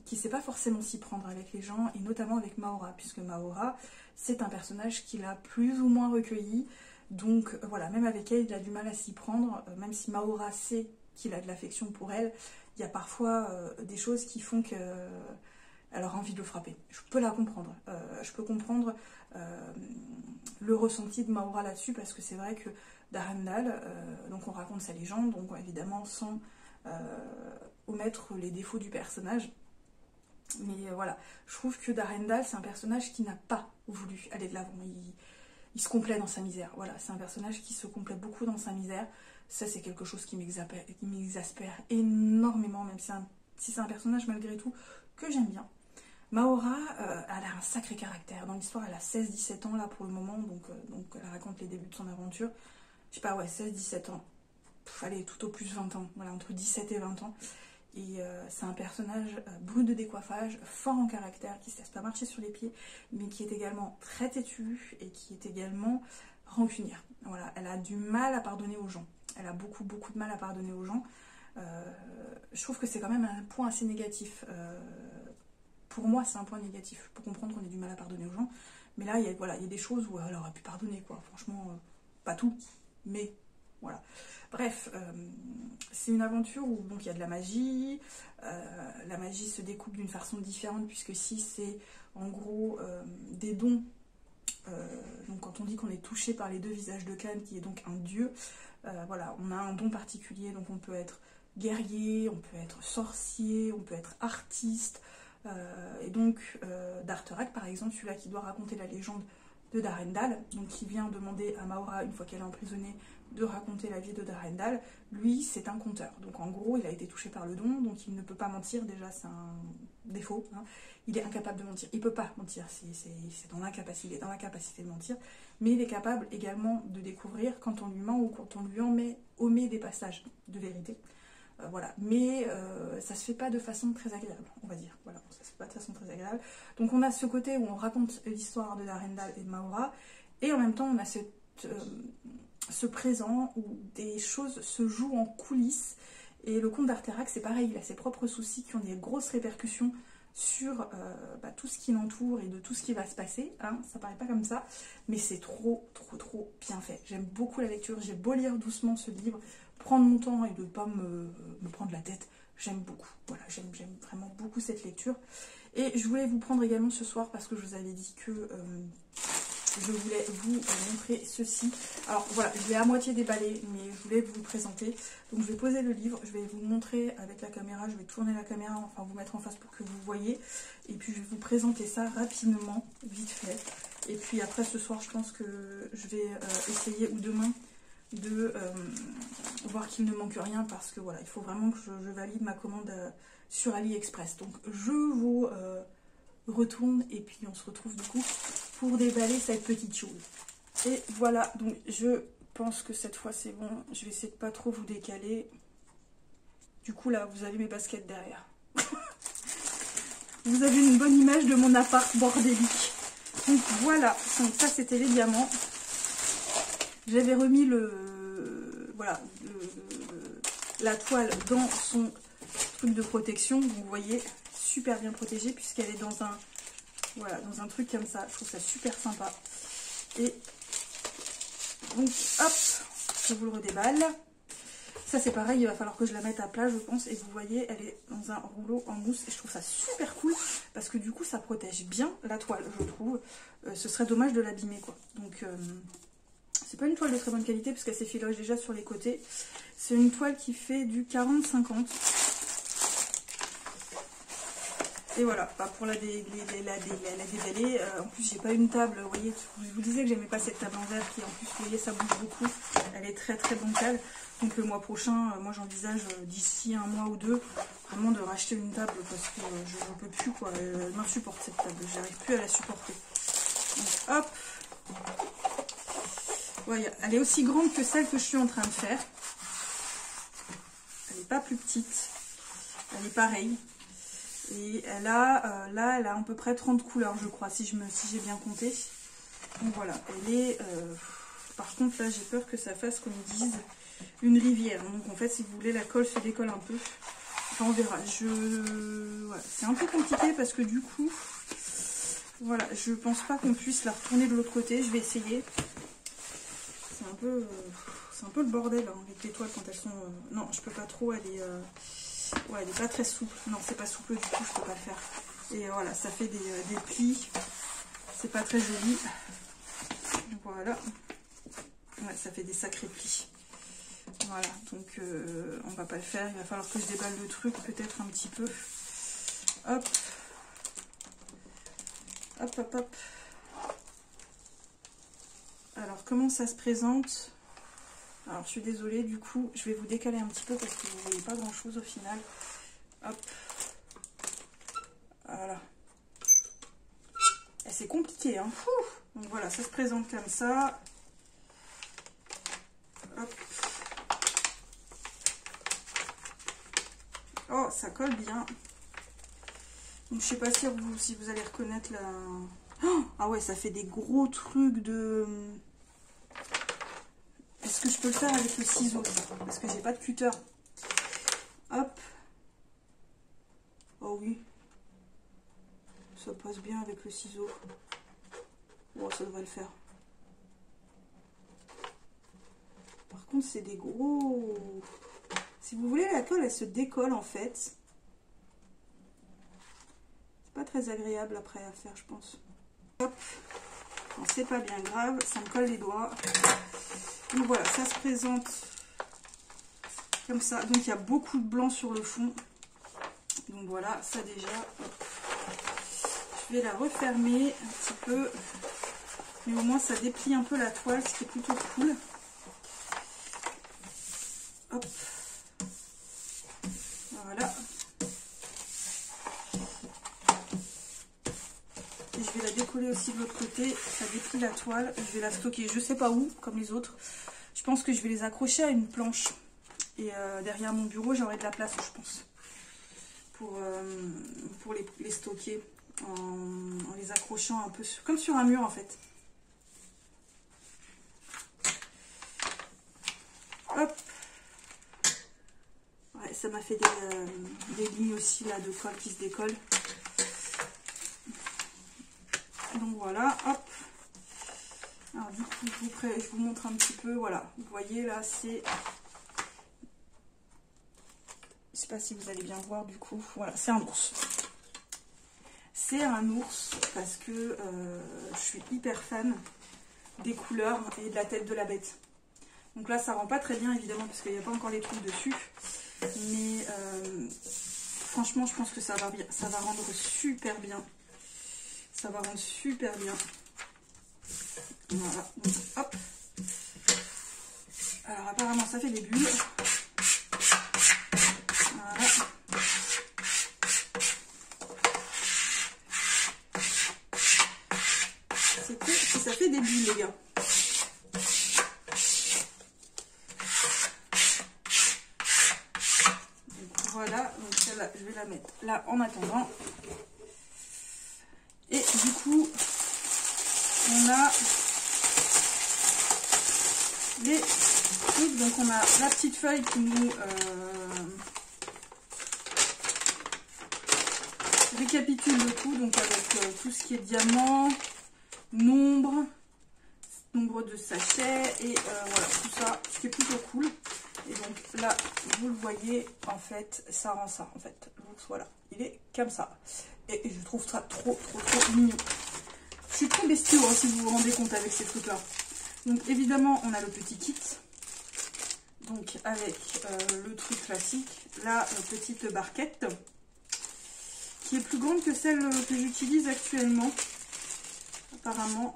qui ne sait pas forcément s'y prendre avec les gens, et notamment avec Maora, puisque Maora, c'est un personnage qu'il a plus ou moins recueilli. Donc voilà, même avec elle, il a du mal à s'y prendre, même si Maora sait qu'il a de l'affection pour elle, il y a parfois des choses qui font que... elle aura envie de le frapper. Je peux la comprendre. Je peux comprendre le ressenti de Maora là-dessus, parce que c'est vrai que Darendal, donc on raconte sa légende, donc évidemment sans omettre les défauts du personnage. Mais voilà, je trouve que Darendal, c'est un personnage qui n'a pas voulu aller de l'avant. Il se complaît dans sa misère. Voilà, c'est un personnage qui se complaît beaucoup dans sa misère. Ça, c'est quelque chose qui m'exaspère énormément, même si c'est un personnage malgré tout que j'aime bien. Maora, elle a un sacré caractère. Dans l'histoire, elle a 16-17 ans là pour le moment, donc elle raconte les débuts de son aventure. Je sais pas, ouais, 16-17 ans. Allez, tout au plus 20 ans, voilà, entre 17 et 20 ans. Et c'est un personnage brut de décoiffage, fort en caractère, qui ne se laisse pas marcher sur les pieds, mais qui est également très têtu et qui est également rancunière. Voilà, elle a du mal à pardonner aux gens. Elle a beaucoup de mal à pardonner aux gens. Je trouve que c'est quand même un point assez négatif. Pour moi, c'est un point négatif, pour comprendre qu'on ait du mal à pardonner aux gens. Mais là, il y a des choses où elle aurait pu pardonner, quoi. Franchement, pas tout, mais voilà. Bref, c'est une aventure où donc il y a de la magie. La magie se découpe d'une façon différente, puisque si c'est en gros des dons, donc quand on dit qu'on est touché par les deux visages de Khan, qui est donc un dieu, voilà, on a un don particulier, donc on peut être guerrier, on peut être sorcier, on peut être artiste. Et donc D'Artherac, par exemple, celui-là qui doit raconter la légende de Darendal, donc qui vient demander à Maora, une fois qu'elle est emprisonnée, de raconter la vie de Darendal, lui c'est un conteur. Donc en gros il a été touché par le don, donc il ne peut pas mentir, déjà c'est un défaut, hein. Il est incapable de mentir, il ne peut pas mentir, c'est dans l'incapacité, il est dans l'incapacité de mentir, mais il est capable également de découvrir quand on lui ment ou quand on lui omet des passages de vérité. Voilà, mais ça se fait pas de façon très agréable, on va dire. Voilà, ça se fait pas de façon très agréable. Donc on a ce côté où on raconte l'histoire de Darendal et de Maora, et en même temps on a ce présent où des choses se jouent en coulisses. Et le conte d'Artherac, c'est pareil, il a ses propres soucis qui ont des grosses répercussions sur tout ce qui l'entoure et de tout ce qui va se passer, hein. Ça paraît pas comme ça, mais c'est trop bien fait. J'aime beaucoup la lecture, j'ai beau lire doucement ce livre, prendre mon temps et de ne pas me prendre la tête, j'aime beaucoup. Voilà, j'aime vraiment beaucoup cette lecture. Et je voulais vous prendre également ce soir, parce que je vous avais dit que je voulais vous montrer ceci. Alors voilà, je l'ai à moitié déballé, mais je voulais vous le présenter. Donc je vais poser le livre, je vais vous le montrer avec la caméra, je vais tourner la caméra, enfin vous mettre en face pour que vous voyez. Et puis je vais vous présenter ça rapidement, vite fait. Et puis après ce soir, je pense que je vais essayer, ou demain, de voir qu'il ne manque rien, parce que voilà, il faut vraiment que je valide ma commande sur AliExpress. Donc je vous retourne et puis on se retrouve du coup pour déballer cette petite chose. Et voilà, donc je pense que cette fois c'est bon, je vais essayer de pas trop vous décaler. Du coup là, vous avez mes baskets derrière. Vous avez une bonne image de mon appart bordélique. Donc voilà, donc ça c'était les diamants. J'avais remis la toile dans son truc de protection. Donc vous voyez, super bien protégée puisqu'elle est dans un truc comme ça. Je trouve ça super sympa. Et donc hop, je vous le redéballe. Ça c'est pareil, il va falloir que je la mette à plat je pense. Et vous voyez, elle est dans un rouleau en mousse. Et je trouve ça super cool parce que du coup ça protège bien la toile, je trouve. Ce serait dommage de l'abîmer quoi. Donc c'est pas une toile de très bonne qualité parce qu'elle s'effiloche déjà sur les côtés. C'est une toile qui fait du 40-50. Et voilà, pour la déballer, en plus j'ai pas une table, vous voyez, je vous disais que j'aimais pas cette table en verre qui en plus, vous voyez, ça bouge beaucoup, elle est très bancale. Donc le mois prochain, moi j'envisage d'ici un mois ou deux, vraiment de racheter une table parce que je ne peux plus quoi, elle m'insupporte cette table, j'arrive plus à la supporter. Donc hop, Ouais, elle est aussi grande que celle que je suis en train de faire. Elle n'est pas plus petite. Elle est pareille. Et elle a, là, elle a à peu près 30 couleurs, je crois, si j'ai bien compté. Donc voilà, elle est... par contre, là, j'ai peur que ça fasse, comme ils disent, une rivière. Donc en fait, si vous voulez, la colle se décolle un peu. Enfin, on verra. Ouais, c'est un peu compliqué parce que du coup, voilà, je pense pas qu'on puisse la retourner de l'autre côté. Je vais essayer. C'est un peu le bordel hein, avec les toiles quand elles sont... Non, je peux pas trop, elle est... Ouais, elle est pas très souple. Non, c'est pas souple du tout, je peux pas le faire. Et voilà, ça fait des plis. C'est pas très joli. Voilà. Ouais, ça fait des sacrés plis. Voilà, donc on va pas le faire. Il va falloir que je déballe le truc peut-être un petit peu. Hop. Hop, hop, hop. Alors, comment ça se présente? Alors, je suis désolée, du coup, je vais vous décaler un petit peu parce que vous voyez pas grand-chose au final. Hop. Voilà. Et c'est compliqué, hein. Donc voilà, ça se présente comme ça. Hop. Oh, ça colle bien. Donc, je sais pas si vous allez reconnaître la... Oh, ah ouais, ça fait des gros trucs de... Est-ce que je peux le faire avec le ciseau, ça? Parce que j'ai pas de cutter. Hop. Oh oui. Ça passe bien avec le ciseau. Bon, ça devrait le faire. Par contre, c'est des gros... Si vous voulez, la colle, elle se décolle en fait. C'est pas très agréable après à faire, je pense. Hop. Bon, c'est pas bien grave, ça me colle les doigts. Donc voilà, ça se présente comme ça. Donc il y a beaucoup de blanc sur le fond. Donc voilà, ça déjà. Hop. Je vais la refermer un petit peu. Mais au moins ça déplie un peu la toile, ce qui est plutôt cool. Hop. Voilà. Et je vais la décoller aussi de l'autre côté. Ça déplie la toile. Je vais la stocker je sais pas où, comme les autres. Je pense que je vais les accrocher à une planche. Et derrière mon bureau, j'aurai de la place, je pense. Pour les stocker. En les accrochant un peu comme sur un mur, en fait. Hop. Ouais, ça m'a fait des lignes aussi, là, de colle qui se décollent. Donc voilà, hop. Alors du coup, je vous montre un petit peu, voilà. Vous voyez là, c'est... Je sais pas si vous allez bien voir du coup. Voilà, c'est un ours. C'est un ours parce que je suis hyper fan des couleurs et de la tête de la bête. Donc là, ça rend pas très bien évidemment parce qu'il n'y a pas encore les trucs dessus. Mais franchement, je pense que ça va bien. Ça va rendre super bien. Ça va rendre super bien. Voilà, donc hop. Alors apparemment ça fait des bulles. Voilà. C'est cool si ça fait des bulles les gars. Donc, voilà, donc celle-là je vais la mettre là en attendant. Et du coup on a les trucs, donc on a la petite feuille qui nous récapitule le tout, donc avec tout ce qui est diamant, nombre de sachets et voilà tout ça, ce qui est plutôt cool. Et donc là vous le voyez, en fait ça rend ça, en fait l'ours, voilà, il est comme ça et je trouve ça trop mignon. Je suis très bestiaux hein, si vous vous rendez compte avec ces trucs là. Donc évidemment on a le petit kit, donc avec le truc classique, la petite barquette qui est plus grande que celle que j'utilise actuellement apparemment.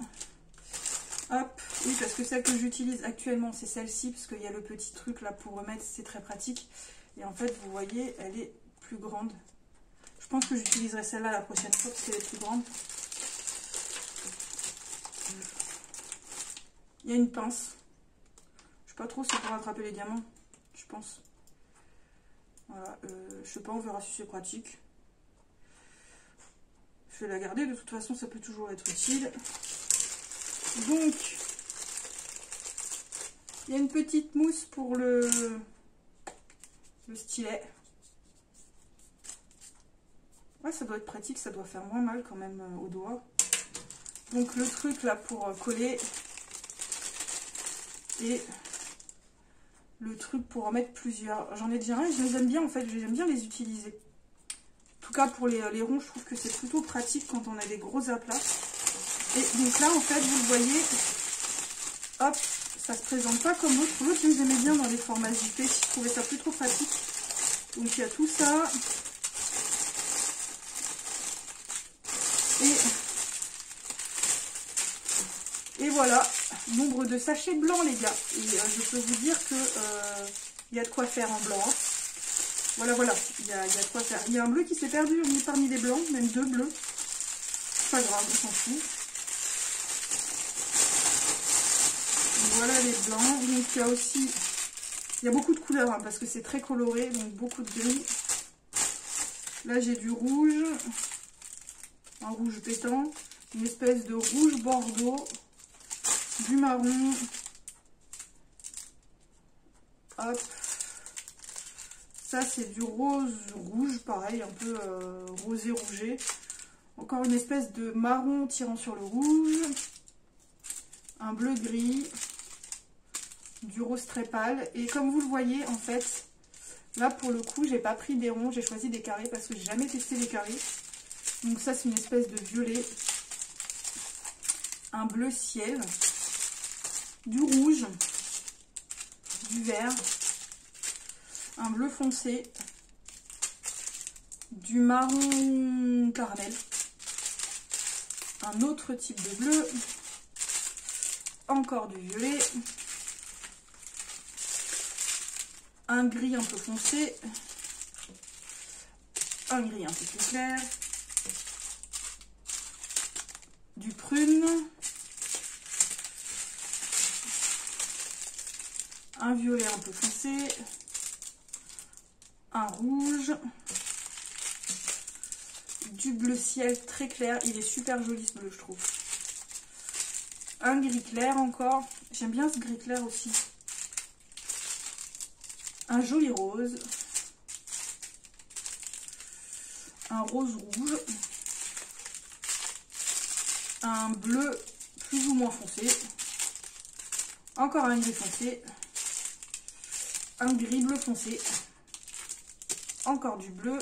Hop, oui parce que celle que j'utilise actuellement c'est celle-ci parce qu'il y a le petit truc là pour remettre, c'est très pratique. Et en fait vous voyez elle est plus grande. Je pense que j'utiliserai celle-là la prochaine fois parce qu'elle est plus grande. Il y a une pince pas trop, c'est pour attraper les diamants, je pense. Voilà, je sais pas, on verra si c'est pratique. Je vais la garder, de toute façon ça peut toujours être utile. Donc, il y a une petite mousse pour le stylet. Ouais, ça doit être pratique, ça doit faire moins mal quand même au doigt. Donc le truc là pour coller et le truc pour en mettre plusieurs. J'en ai déjà un et je les aime bien en fait, j'aime bien les utiliser. En tout cas pour les ronds, je trouve que c'est plutôt pratique quand on a des gros aplats. Et donc là en fait, vous le voyez, hop, ça se présente pas comme l'autre. L'autre, je les aimais bien dans les formats JP, je trouvais ça plus trop pratique. Donc il y a tout ça. Et voilà, nombre de sachets blancs les gars. Et je peux vous dire que il y a de quoi faire en blanc. Hein. Voilà, voilà, il y a de quoi faire. Il y a un bleu qui s'est perdu parmi les blancs, même 2 bleus. Pas grave, on s'en fout. Voilà les blancs. Donc il y a aussi, il y a beaucoup de couleurs hein, parce que c'est très coloré, donc beaucoup de gris. Là j'ai du rouge, un rouge pétant, une espèce de rouge bordeaux, du marron, hop, ça c'est du rose rouge, pareil, un peu rosé rougé, encore une espèce de marron tirant sur le rouge, un bleu gris, du rose très pâle, et comme vous le voyez en fait, là pour le coup j'ai pas pris des ronds, j'ai choisi des carrés parce que j'ai jamais testé les carrés. Donc ça c'est une espèce de violet, un bleu ciel, du rouge, du vert, un bleu foncé, du marron caramel, un autre type de bleu, encore du violet, un gris un peu foncé, un gris un peu plus clair, du prune, un violet un peu foncé, un rouge, du bleu ciel très clair, il est super joli ce bleu je trouve, un gris clair encore, j'aime bien ce gris clair aussi, un joli rose, un rose rouge, un bleu plus ou moins foncé, encore un gris foncé, un gris bleu foncé, encore du bleu,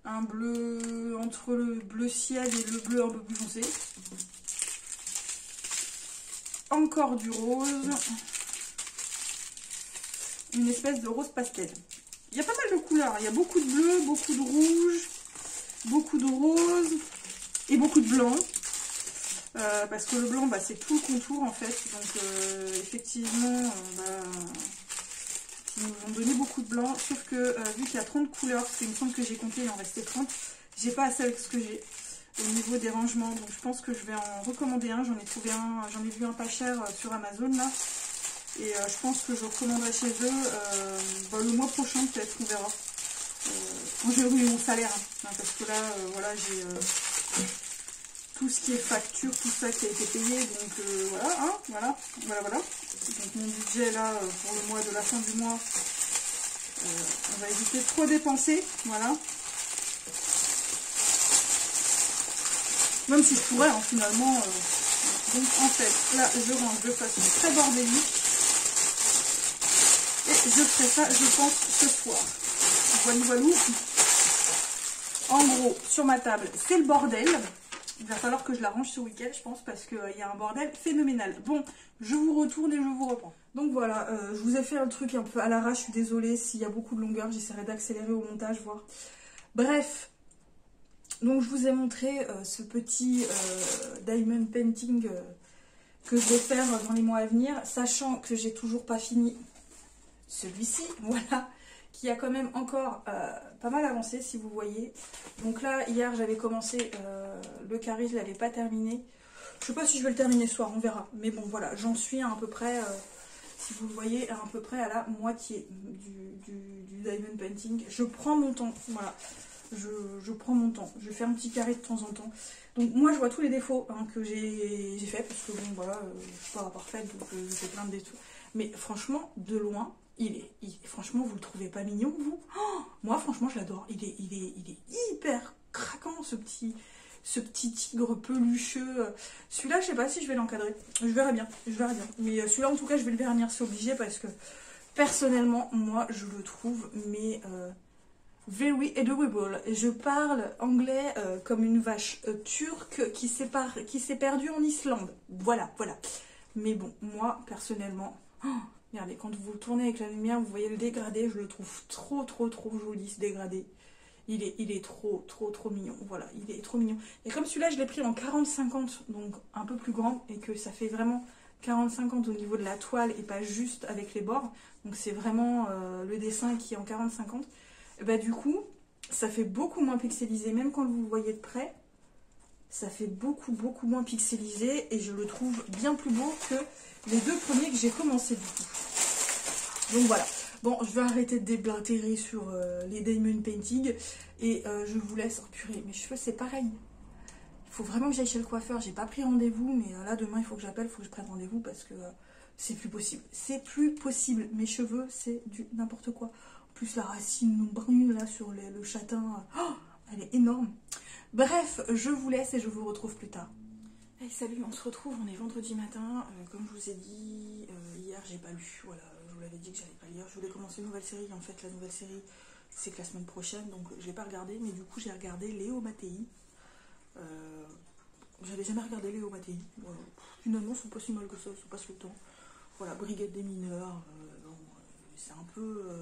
un bleu entre le bleu ciel et le bleu un peu plus foncé, encore du rose, une espèce de rose pastel. Il y a pas mal de couleurs, il y a beaucoup de bleu, beaucoup de rouge, beaucoup de rose et beaucoup de blanc. Parce que le blanc, bah, c'est tout le contour en fait. Donc effectivement, ils nous ont donné beaucoup de blanc. Sauf que vu qu'il y a 30 couleurs, parce qu'il me semble que j'ai compté, il en restait 30, j'ai pas assez avec ce que j'ai au niveau des rangements. Donc je pense que je vais en recommander un. J'en ai trouvé un, j'en ai vu un pas cher sur Amazon là. Et je pense que je recommanderai chez eux le mois prochain peut-être, on verra. Quand j'ai eu mon salaire, hein, parce que là, voilà, j'ai tout ce qui est facture, tout ça qui a été payé, donc voilà, hein, voilà. Donc mon budget là, pour le mois de la fin du mois, on va éviter de trop dépenser, voilà. Même si je pourrais, hein, finalement. Donc en fait, là, je range de façon très bordélique. Et je ferai ça, je pense, ce soir. Voilà. En gros, sur ma table, c'est le bordel. Il va falloir que je la range ce week-end, je pense, parce qu'il y a un bordel phénoménal. Bon, je vous retourne et je vous reprends. Donc voilà, je vous ai fait un truc un peu à l'arrache, je suis désolée. S'il y a beaucoup de longueur, j'essaierai d'accélérer au montage, voir. Bref, donc je vous ai montré ce petit diamond painting que je vais faire dans les mois à venir, sachant que j'ai toujours pas fini celui-ci, voilà, qui a quand même encore pas mal avancé, si vous voyez. Donc là, hier, j'avais commencé le carré, je l'avais pas terminé. Je sais pas si je vais le terminer ce soir, on verra. Mais bon, voilà, j'en suis à peu près, si vous le voyez, à peu près à la moitié du diamond painting. Je prends mon temps, voilà. Je prends mon temps. Je fais un petit carré de temps en temps. Donc moi, je vois tous les défauts hein, que j'ai fait, parce que bon, voilà, je suis pas parfaite, donc je fais plein de défauts. Mais franchement, de loin, franchement, vous le trouvez pas mignon, vous? Oh, moi, franchement, je l'adore. Il est hyper craquant, ce petit tigre pelucheux. Celui-là, je sais pas si je vais l'encadrer. Je verrai bien, je verrai bien. Mais celui-là, en tout cas, je vais le vernir, c'est obligé, parce que personnellement, moi, je le trouve, mais very adorable. Je parle anglais comme une vache turque qui s'est perdue en Islande. Voilà, voilà. Mais bon, moi, personnellement... Oh, regardez, quand vous le tournez avec la lumière, vous voyez le dégradé, je le trouve trop joli, ce dégradé. Il est trop mignon, voilà, il est trop mignon. Et comme celui-là, je l'ai pris en 40-50, donc un peu plus grand, et que ça fait vraiment 40-50 au niveau de la toile, et pas juste avec les bords, donc c'est vraiment le dessin qui est en 40-50, bah du coup, ça fait beaucoup moins pixelisé, même quand vous le voyez de près, ça fait beaucoup moins pixelisé, et je le trouve bien plus beau que les deux premiers que j'ai commencé du coup. Donc voilà. Bon, je vais arrêter de déblatérer sur les diamond painting et je vous laisse. Oh purée, mes cheveux c'est pareil. Il faut vraiment que j'aille chez le coiffeur. J'ai pas pris rendez-vous, mais là demain il faut que j'appelle, il faut que je prenne rendez-vous parce que c'est plus possible. C'est plus possible. Mes cheveux c'est du n'importe quoi. En plus la racine brune là sur le châtain, oh, elle est énorme. Bref, je vous laisse et je vous retrouve plus tard. Hey, salut, on se retrouve, on est vendredi matin. Comme je vous ai dit, hier j'ai pas lu, voilà, je vous l'avais dit que j'allais pas lire. Je voulais commencer une nouvelle série, en fait la nouvelle série c'est que la semaine prochaine, donc j'ai pas regardé, mais du coup j'ai regardé Léo Mattei. J'avais jamais regardé Léo Mattei, voilà. Finalement c'est pas si mal que ça passe le temps. Voilà, Brigade des mineurs, bon, c'est un peu...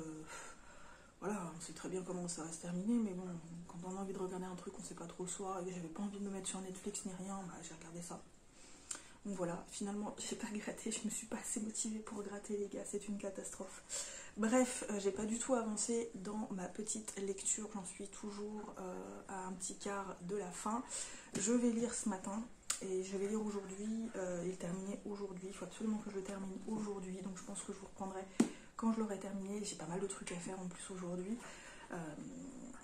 voilà, on sait très bien comment ça va se terminer, mais bon, quand on a envie de regarder un truc, on sait pas trop le soir, et j'avais pas envie de me mettre sur Netflix ni rien, bah j'ai regardé ça. Donc voilà, finalement, j'ai pas gratté, je me suis pas assez motivée pour gratter les gars, c'est une catastrophe. Bref, j'ai pas du tout avancé dans ma petite lecture, j'en suis toujours à un petit quart de la fin. Je vais lire ce matin, et je vais lire aujourd'hui, et le terminer aujourd'hui, il faut absolument que je le termine aujourd'hui, donc je pense que je vous reprendrai quand je l'aurai terminé. J'ai pas mal de trucs à faire en plus aujourd'hui.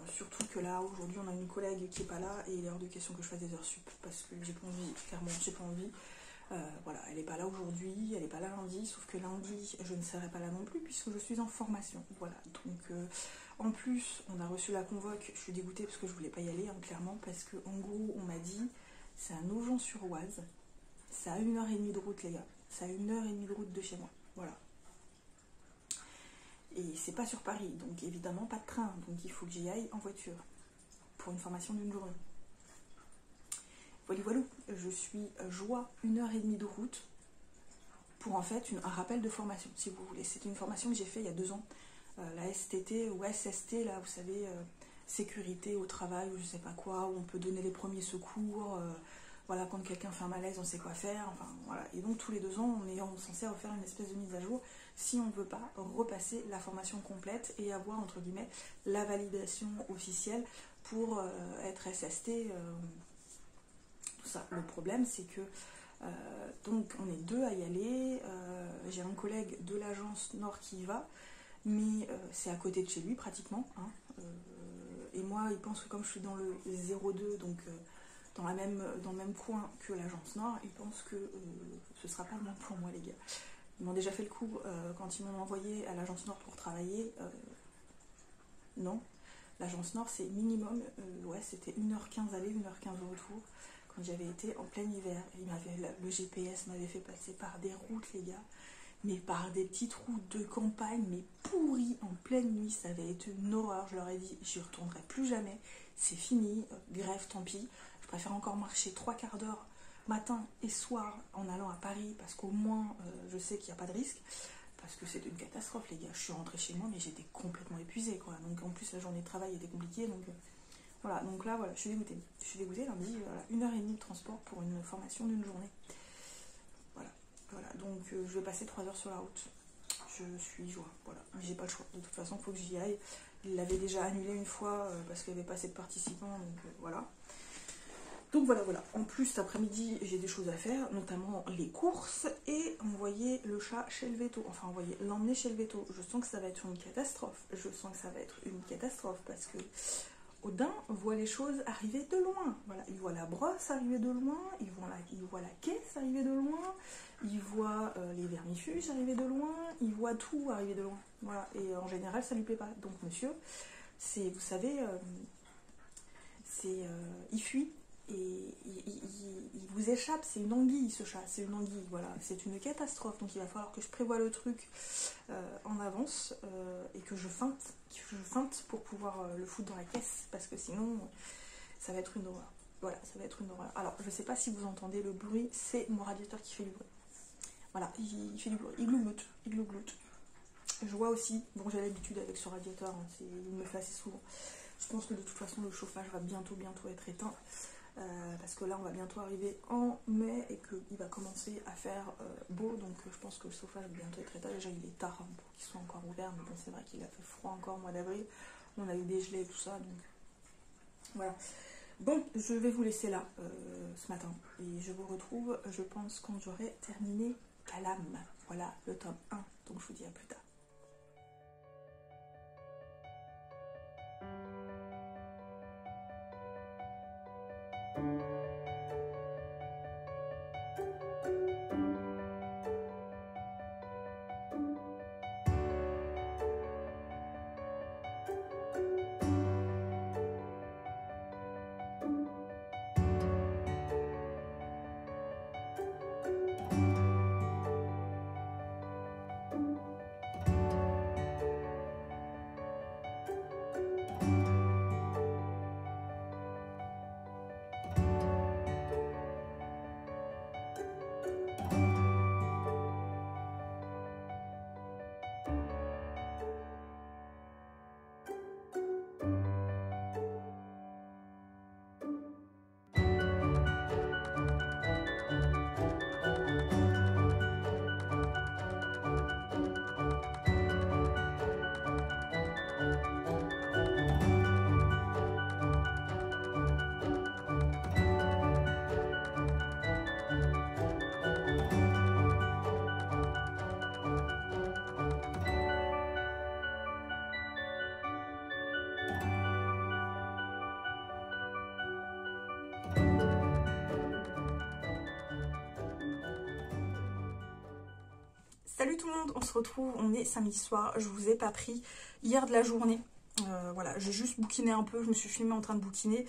Surtout que là, aujourd'hui, on a une collègue qui est pas là et il est hors de question que je fasse des heures sup parce que j'ai pas envie, clairement, j'ai pas envie. Voilà, elle est pas là aujourd'hui, elle est pas là lundi, sauf que lundi, je ne serai pas là non plus puisque je suis en formation. Voilà, donc en plus, on a reçu la convoque. Je suis dégoûtée parce que je voulais pas y aller, hein, clairement, parce que en gros, on m'a dit, c'est à Nogent-sur-Oise, c'est à 1h30 de route, les gars. C'est à 1h30 de route de chez moi. Voilà. Et c'est pas sur Paris, donc évidemment pas de train, donc il faut que j'y aille en voiture pour une formation d'une journée. Voilà, je suis joie 1h30 de route pour en fait un rappel de formation, si vous voulez. C'est une formation que j'ai fait il y a 2 ans, la STT ou SST, là vous savez, sécurité au travail ou je sais pas quoi, où on peut donner les premiers secours, voilà, quand quelqu'un fait un malaise, on sait quoi faire, enfin voilà. Et donc tous les 2 ans, on est censé refaire une espèce de mise à jour si on ne veut pas repasser la formation complète et avoir entre guillemets la validation officielle pour être SST, tout ça. Le problème c'est que donc on est 2 à y aller, j'ai un collègue de l'agence Nord qui y va, mais c'est à côté de chez lui pratiquement, hein, et moi il pense que comme je suis dans le 02, donc dans le même coin que l'agence Nord, ils pensent que ce sera pas le bon pour moi les gars. Ils m'ont déjà fait le coup quand ils m'ont envoyé à l'agence Nord pour travailler. Non, l'agence Nord c'est minimum, ouais c'était 1h15 aller, 1h15 retour quand j'avais été en plein hiver. Le GPS m'avait fait passer par des routes les gars, mais par des petites routes de campagne, mais pourries en pleine nuit, ça avait été une horreur. Je leur ai dit, j'y retournerai plus jamais, c'est fini, grève tant pis. Je préfère encore marcher 3/4 d'heure matin et soir en allant à Paris parce qu'au moins je sais qu'il n'y a pas de risque, parce que c'est une catastrophe les gars. Je suis rentrée chez moi mais j'étais complètement épuisée quoi, donc en plus la journée de travail était compliquée, donc voilà, donc là voilà, je suis dégoûtée lundi, voilà, 1h30 de transport pour une formation d'une journée, voilà, donc je vais passer 3 heures sur la route, je suis joie, voilà, mais j'ai pas le choix, de toute façon il faut que j'y aille. Il l'avait déjà annulé une fois parce qu'il n'y avait pas assez de participants, donc voilà. Donc voilà, voilà. En plus, cet après-midi, j'ai des choses à faire, notamment les courses et envoyer le chat chez le veto. Enfin, l'emmener chez le veto. Je sens que ça va être une catastrophe. Je sens que ça va être une catastrophe parce que Odin voit les choses arriver de loin. Voilà, il voit la brosse arriver de loin, il voit la caisse arriver de loin, il voit les vermifuges arriver de loin, il voit tout arriver de loin. Voilà, et en général, ça lui plaît pas. Donc, monsieur, vous savez, il fuit. Et il vous échappe, c'est une anguille ce chat, c'est une anguille, voilà, c'est une catastrophe, donc il va falloir que je prévoie le truc en avance et que je feinte pour pouvoir le foutre dans la caisse, parce que sinon ça va être une horreur. Voilà, ça va être une horreur. Alors je sais pas si vous entendez le bruit, c'est mon radiateur qui fait du bruit. Voilà, il fait du bruit, il glougloute. Je vois aussi, bon j'ai l'habitude avec ce radiateur, hein, il me fait assez souvent. Je pense que de toute façon le chauffage va bientôt être éteint. Parce que là on va bientôt arriver en mai et qu'il va commencer à faire beau, donc je pense que le chauffage va bientôt être éteint. Déjà il est tard hein, pour qu'il soit encore ouvert, mais bon c'est vrai qu'il a fait froid encore au mois d'avril, on a eu des gelées et tout ça, donc voilà. Bon, je vais vous laisser là ce matin et je vous retrouve je pense quand j'aurai terminé Calam, voilà le tome 1, donc je vous dis à plus tard. Salut tout le monde, on se retrouve, on est samedi soir, je vous ai pas pris hier de la journée, voilà, j'ai juste bouquiné un peu, je me suis filmée en train de bouquiner,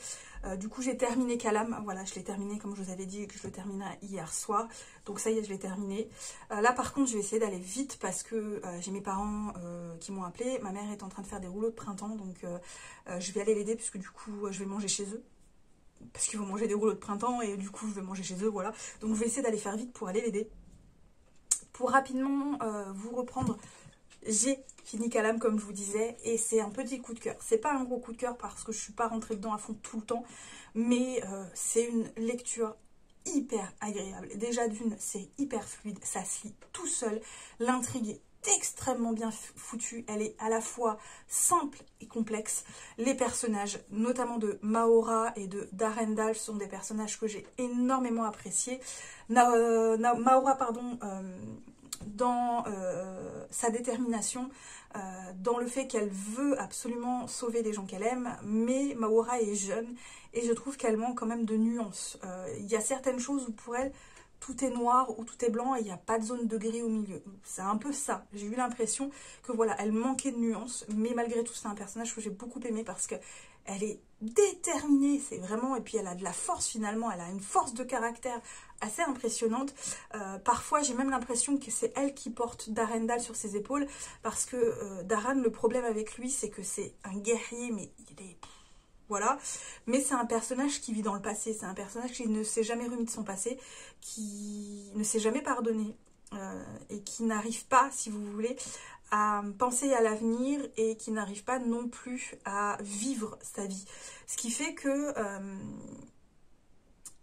du coup j'ai terminé Calam, voilà, je l'ai terminé comme je vous avais dit que je le terminais hier soir, donc ça y est je l'ai terminé. Là par contre je vais essayer d'aller vite parce que j'ai mes parents qui m'ont appelé, ma mère est en train de faire des rouleaux de printemps, donc je vais aller l'aider puisque du coup je vais manger chez eux. Parce qu'ils vont manger des rouleaux de printemps et du coup je vais manger chez eux, voilà. Donc je vais essayer d'aller faire vite pour aller l'aider. Pour rapidement vous reprendre, j'ai fini Calam comme je vous disais et c'est un petit coup de cœur. C'est pas un gros coup de cœur parce que je suis pas rentrée dedans à fond tout le temps, mais c'est une lecture hyper agréable. Déjà d'une, c'est hyper fluide, ça se lit tout seul, l'intrigue est extrêmement bien foutue, elle est à la fois simple et complexe. Les personnages, notamment de Maora et de Darendal, sont des personnages que j'ai énormément appréciés. Maora, pardon, dans sa détermination, dans le fait qu'elle veut absolument sauver les gens qu'elle aime, mais Maora est jeune et je trouve qu'elle manque quand même de nuances. Il y a certaines choses où pour elle, tout est noir ou tout est blanc et il n'y a pas de zone de gris au milieu. C'est un peu ça. J'ai eu l'impression que voilà, elle manquait de nuances, mais malgré tout, c'est un personnage que j'ai beaucoup aimé parce que elle est déterminée, c'est vraiment, et puis elle a de la force finalement, elle a une force de caractère assez impressionnante. Parfois, j'ai même l'impression que c'est elle qui porte Darendal sur ses épaules parce que Daran, le problème avec lui, c'est que c'est un guerrier, mais il est... Voilà, mais c'est un personnage qui vit dans le passé, c'est un personnage qui ne s'est jamais remis de son passé, qui ne s'est jamais pardonné et qui n'arrive pas, si vous voulez, à penser à l'avenir et qui n'arrive pas non plus à vivre sa vie. Ce qui fait que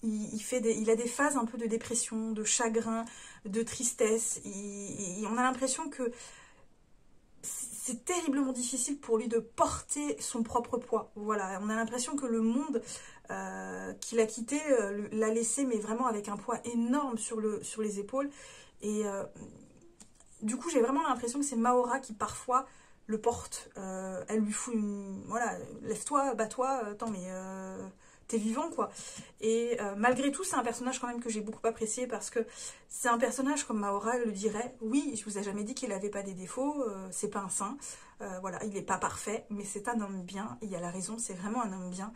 il a des phases un peu de dépression, de chagrin, de tristesse, et on a l'impression que c'est terriblement difficile pour lui de porter son propre poids. Voilà, on a l'impression que le monde qui l'a quitté, l'a laissé, mais vraiment avec un poids énorme sur les épaules. Et du coup, j'ai vraiment l'impression que c'est Maora qui parfois le porte. Elle lui fout une... Voilà, lève-toi, bats-toi, attends, mais t'es vivant, quoi. Et malgré tout, c'est un personnage quand même que j'ai beaucoup apprécié parce que c'est un personnage, comme Maora le dirait, oui, je vous ai jamais dit qu'il n'avait pas des défauts, c'est pas un saint, voilà, il n'est pas parfait, mais c'est un homme bien, il y a la raison, c'est vraiment un homme bien.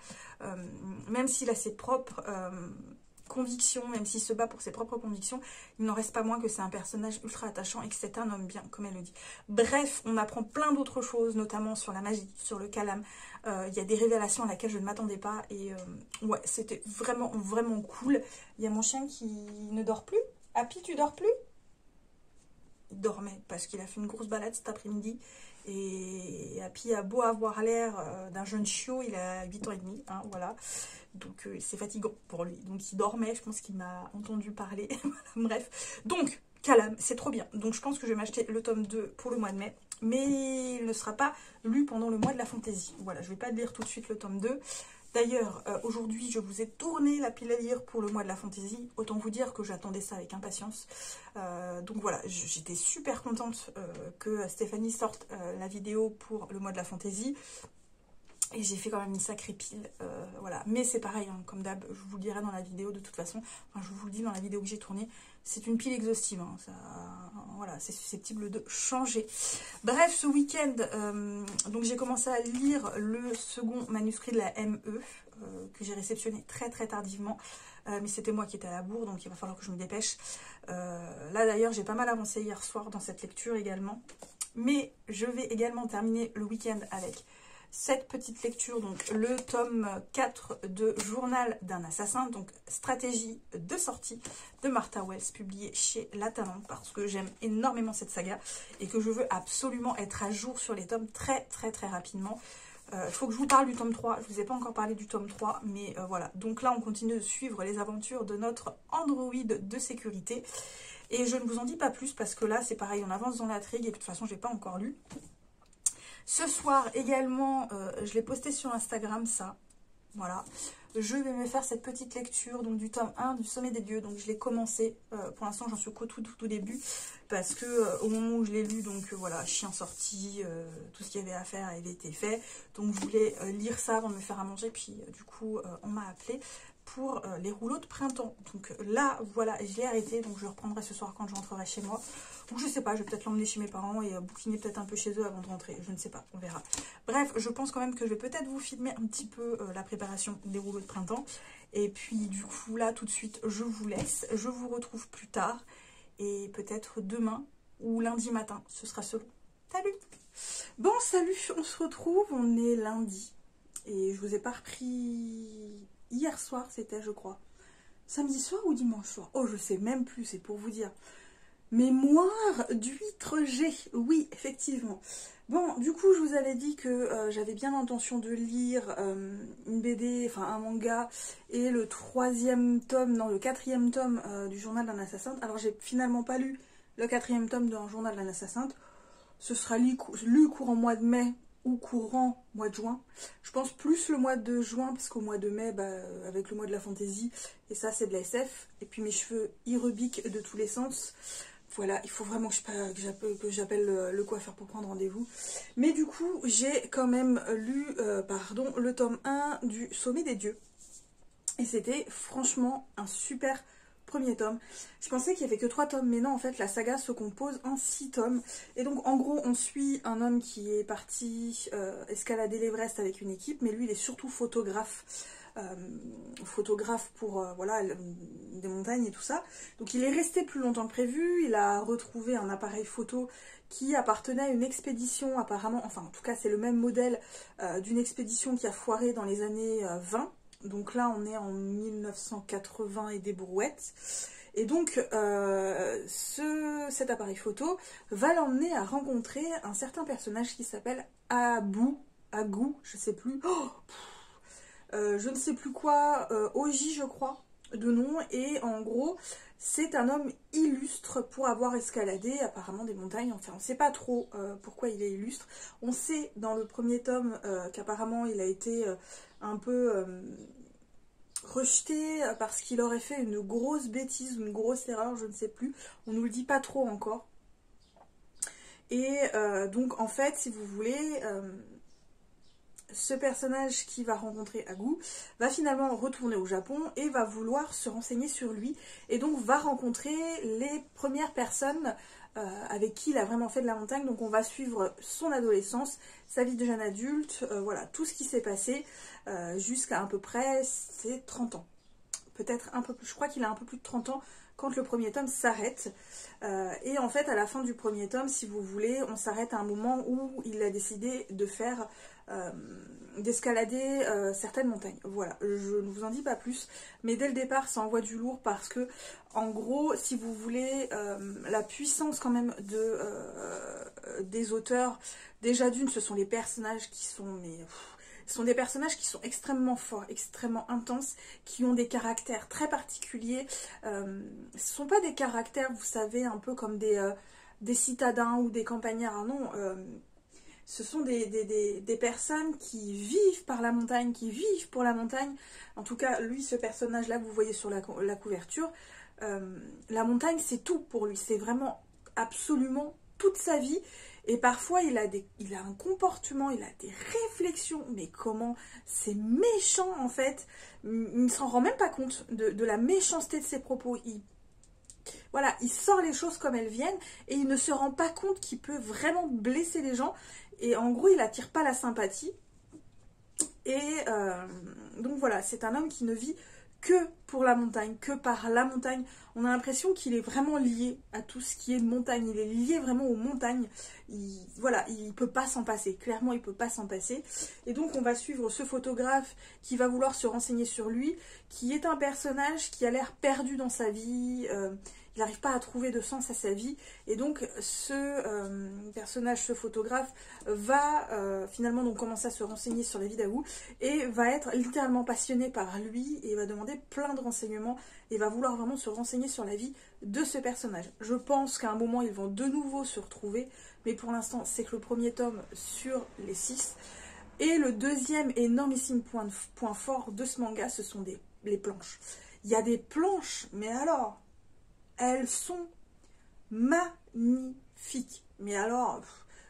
Même s'il a ses propres... convictions, même s'il se bat pour ses propres convictions, il n'en reste pas moins que c'est un personnage ultra attachant et que c'est un homme bien, comme elle le dit. Bref, on apprend plein d'autres choses, notamment sur la magie, sur le calame. Il y a des révélations à laquelle je ne m'attendais pas et ouais, c'était vraiment, vraiment cool. Il y a mon chien qui ne dort plus. Happy, tu dors plus? Il dormait parce qu'il a fait une grosse balade cet après-midi. Et Happy a beau avoir l'air d'un jeune chiot, il a 8 ans et demi, hein, voilà. Donc c'est fatigant pour lui. Donc il dormait, je pense qu'il m'a entendu parler. Bref, donc calame, c'est trop bien. Donc je pense que je vais m'acheter le tome 2 pour le mois de mai. Mais il ne sera pas lu pendant le mois de la fantaisie. Voilà, je ne vais pas lire tout de suite le tome 2. D'ailleurs, aujourd'hui, je vous ai tourné la pile à lire pour le mois de la fantaisie. Autant vous dire que j'attendais ça avec impatience. Donc voilà, j'étais super contente que Stéphanie sorte la vidéo pour le mois de la fantaisie. Et j'ai fait quand même une sacrée pile, voilà. Mais c'est pareil, hein, comme d'hab, je vous le dirai dans la vidéo de toute façon. Enfin, je vous le dis dans la vidéo que j'ai tournée, c'est une pile exhaustive. Hein, ça, voilà, c'est susceptible de changer. Bref, ce week-end, donc j'ai commencé à lire le second manuscrit de la ME, que j'ai réceptionné très très tardivement. Mais c'était moi qui étais à la bourre, donc il va falloir que je me dépêche. Là d'ailleurs, j'ai pas mal avancé hier soir dans cette lecture également. Mais je vais également terminer le week-end avec cette petite lecture, donc le tome 4 de Journal d'un assassin, donc stratégie de sortie de Martha Wells, publié chez La Talente, parce que j'aime énormément cette saga et que je veux absolument être à jour sur les tomes très très très rapidement. Il faut que je vous parle du tome 3, je ne vous ai pas encore parlé du tome 3, mais voilà. Donc là, on continue de suivre les aventures de notre androïde de sécurité. Et je ne vous en dis pas plus, parce que là, c'est pareil, on avance dans l'intrigue, et de toute façon, je n'ai pas encore lu. Ce soir également, je l'ai posté sur Instagram, ça, voilà. Je vais me faire cette petite lecture donc du tome 1 du Sommet des Dieux. Donc je l'ai commencé, pour l'instant j'en suis qu'au tout début. Parce que au moment où je l'ai lu, donc voilà, chien sorti, tout ce qu'il y avait à faire avait été fait. Donc je voulais lire ça avant de me faire à manger. Puis du coup, on m'a appelé pour les rouleaux de printemps. Donc là, voilà, je l'ai arrêté. Donc je reprendrai ce soir quand je rentrerai chez moi. Ou je sais pas, je vais peut-être l'emmener chez mes parents et bouquiner peut-être un peu chez eux avant de rentrer. Je ne sais pas, on verra. Bref, je pense quand même que je vais peut-être vous filmer un petit peu la préparation des rouleaux de printemps. Et puis du coup, là, tout de suite, je vous laisse. Je vous retrouve plus tard. Et peut-être demain ou lundi matin, ce sera selon. Salut! Bon, salut, on se retrouve, on est lundi. Et je vous ai pas repris hier soir, c'était, je crois. Samedi soir ou dimanche soir? Oh, je sais même plus, c'est pour vous dire. Mémoire d'huître G, oui, effectivement. Bon, du coup, je vous avais dit que j'avais bien l'intention de lire une BD, enfin un manga, et le quatrième tome du Journal d'un assassin. Alors, j'ai finalement pas lu le quatrième tome d'un Journal d'un assassin. Ce sera lu courant mois de mai ou courant mois de juin. Je pense plus le mois de juin, parce qu'au mois de mai, bah, avec le mois de la fantaisie, et ça, c'est de la SF. Et puis mes cheveux, ils rebiquent de tous les sens. Voilà, il faut vraiment que j'appelle le coiffeur pour prendre rendez-vous. Mais du coup, j'ai quand même lu le tome 1 du Sommet des Dieux. Et c'était franchement un super premier tome. Je pensais qu'il n'y avait que 3 tomes, mais non, en fait, la saga se compose en 6 tomes. Et donc, en gros, on suit un homme qui est parti escalader l'Everest avec une équipe, mais lui, il est surtout photographe. Photographe pour voilà, des montagnes et tout ça. Donc il est resté plus longtemps que prévu, il a retrouvé un appareil photo qui appartenait à une expédition apparemment, enfin en tout cas c'est le même modèle d'une expédition qui a foiré dans les années 20. Donc là on est en 1980 et des brouettes. Et donc cet appareil photo va l'emmener à rencontrer un certain personnage qui s'appelle Agou, je sais plus. Je ne sais plus quoi, Oji je crois, de nom, et en gros c'est un homme illustre pour avoir escaladé apparemment des montagnes. Enfin on ne sait pas trop pourquoi il est illustre. On sait dans le premier tome qu'apparemment il a été un peu rejeté parce qu'il aurait fait une grosse bêtise ou une grosse erreur, je ne sais plus. On nous le dit pas trop encore. Et donc en fait, si vous voulez, ce personnage qui va rencontrer Hagu va finalement retourner au Japon et va vouloir se renseigner sur lui. Et donc va rencontrer les premières personnes avec qui il a vraiment fait de la montagne. Donc on va suivre son adolescence, sa vie de jeune adulte, voilà, tout ce qui s'est passé jusqu'à à peu près ses 30 ans. Peut-être un peu plus, je crois qu'il a un peu plus de 30 ans quand le premier tome s'arrête. Et en fait, à la fin du premier tome, si vous voulez, on s'arrête à un moment où il a décidé de faire, d'escalader certaines montagnes. Voilà, je ne vous en dis pas plus, mais dès le départ, ça envoie du lourd parce que, en gros, si vous voulez, la puissance quand même des auteurs, déjà d'une, ce sont les personnages qui sont, ce sont des personnages qui sont extrêmement forts, extrêmement intenses, qui ont des caractères très particuliers. Ce ne sont pas des caractères, vous savez, un peu comme des citadins ou des campagnards, non. Ce sont des personnes qui vivent par la montagne, qui vivent pour la montagne. En tout cas, lui, ce personnage-là, vous voyez sur la couverture, la montagne, c'est tout pour lui. C'est vraiment absolument toute sa vie. Et parfois, il a un comportement, il a des réflexions, mais comment c'est méchant en fait. Il ne s'en rend même pas compte de la méchanceté de ses propos. Voilà, il sort les choses comme elles viennent et il ne se rend pas compte qu'il peut vraiment blesser les gens. Et en gros, il n'attire pas la sympathie. Et donc voilà, c'est un homme qui ne vit que pour la montagne, que par la montagne. On a l'impression qu'il est vraiment lié à tout ce qui est montagne. Il est lié vraiment aux montagnes. Voilà, il ne peut pas s'en passer. Clairement, il ne peut pas s'en passer. Et donc, on va suivre ce photographe qui va vouloir se renseigner sur lui, qui est un personnage qui a l'air perdu dans sa vie. Il n'arrive pas à trouver de sens à sa vie. Et donc, ce personnage, ce photographe, va finalement donc commencer à se renseigner sur la vie d'Hagu et va être littéralement passionné par lui et va demander plein de renseignements et va vouloir vraiment se renseigner sur la vie de ce personnage. Je pense qu'à un moment, ils vont de nouveau se retrouver, mais pour l'instant, c'est que le premier tome sur les 6. Et le deuxième énormissime point fort de ce manga, ce sont les planches. Il y a des planches, mais alors, elles sont magnifiques. Mais alors,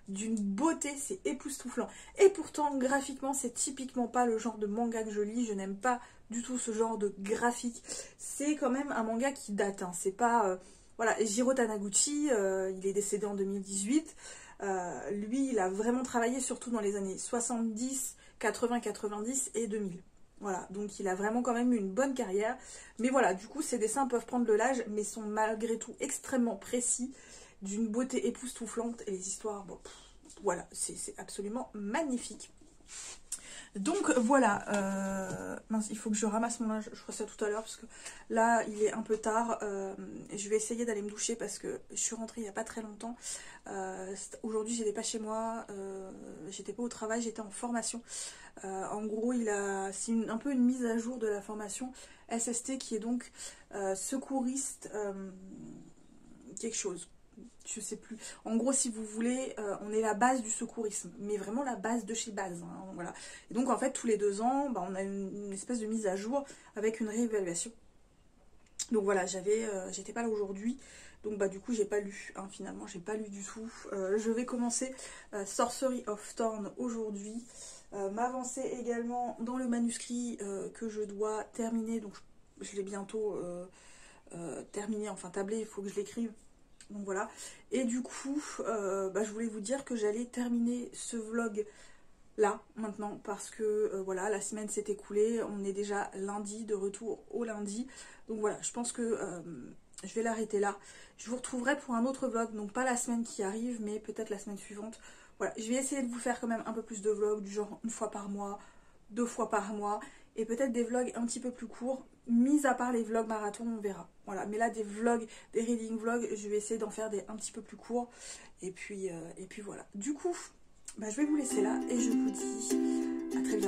d'une beauté, c'est époustouflant. Et pourtant, graphiquement, c'est typiquement pas le genre de manga que je lis. Je n'aime pas du tout ce genre de graphique. C'est quand même un manga qui date. Hein. C'est pas... voilà, Jiro Taniguchi, il est décédé en 2018. Lui, il a vraiment travaillé surtout dans les années 70, 80, 90 et 2000. Voilà, donc il a vraiment quand même eu une bonne carrière. Mais voilà, du coup, ses dessins peuvent prendre de l'âge, mais sont malgré tout extrêmement précis, d'une beauté époustouflante. Et les histoires, bon, voilà, c'est absolument magnifique. Donc voilà, mince, il faut que je ramasse mon linge, je ferai ça tout à l'heure parce que là il est un peu tard. Je vais essayer d'aller me doucher parce que je suis rentrée il n'y a pas très longtemps. Aujourd'hui j'étais pas chez moi, j'étais pas au travail, j'étais en formation. En gros c'est un peu une mise à jour de la formation SST qui est donc secouriste quelque chose. Je sais plus. En gros, si vous voulez, on est la base du secourisme, mais vraiment la base de chez base. Hein, voilà. Et donc, en fait, tous les 2 ans, bah, on a une espèce de mise à jour avec une réévaluation. Donc voilà, j'étais pas là aujourd'hui, donc bah du coup j'ai pas lu. Hein, finalement, j'ai pas lu du tout. Je vais commencer Sorcery of Thorn aujourd'hui. M'avancer également dans le manuscrit que je dois terminer. Donc je l'ai bientôt terminé, enfin tablé. Il faut que je l'écrive. Donc voilà, et du coup, je voulais vous dire que j'allais terminer ce vlog là, maintenant, parce que voilà, la semaine s'est écoulée, on est déjà lundi, de retour au lundi, donc voilà, je pense que je vais l'arrêter là. Je vous retrouverai pour un autre vlog, donc pas la semaine qui arrive, mais peut-être la semaine suivante. Voilà, je vais essayer de vous faire quand même un peu plus de vlogs, du genre 1 fois par mois, 2 fois par mois, et peut-être des vlogs un petit peu plus courts, mis à part les vlogs marathon, on verra. Voilà, mais là des vlogs, des reading vlogs, je vais essayer d'en faire des un petit peu plus courts, et puis voilà. Du coup, je vais vous laisser là, et je vous dis à très vite.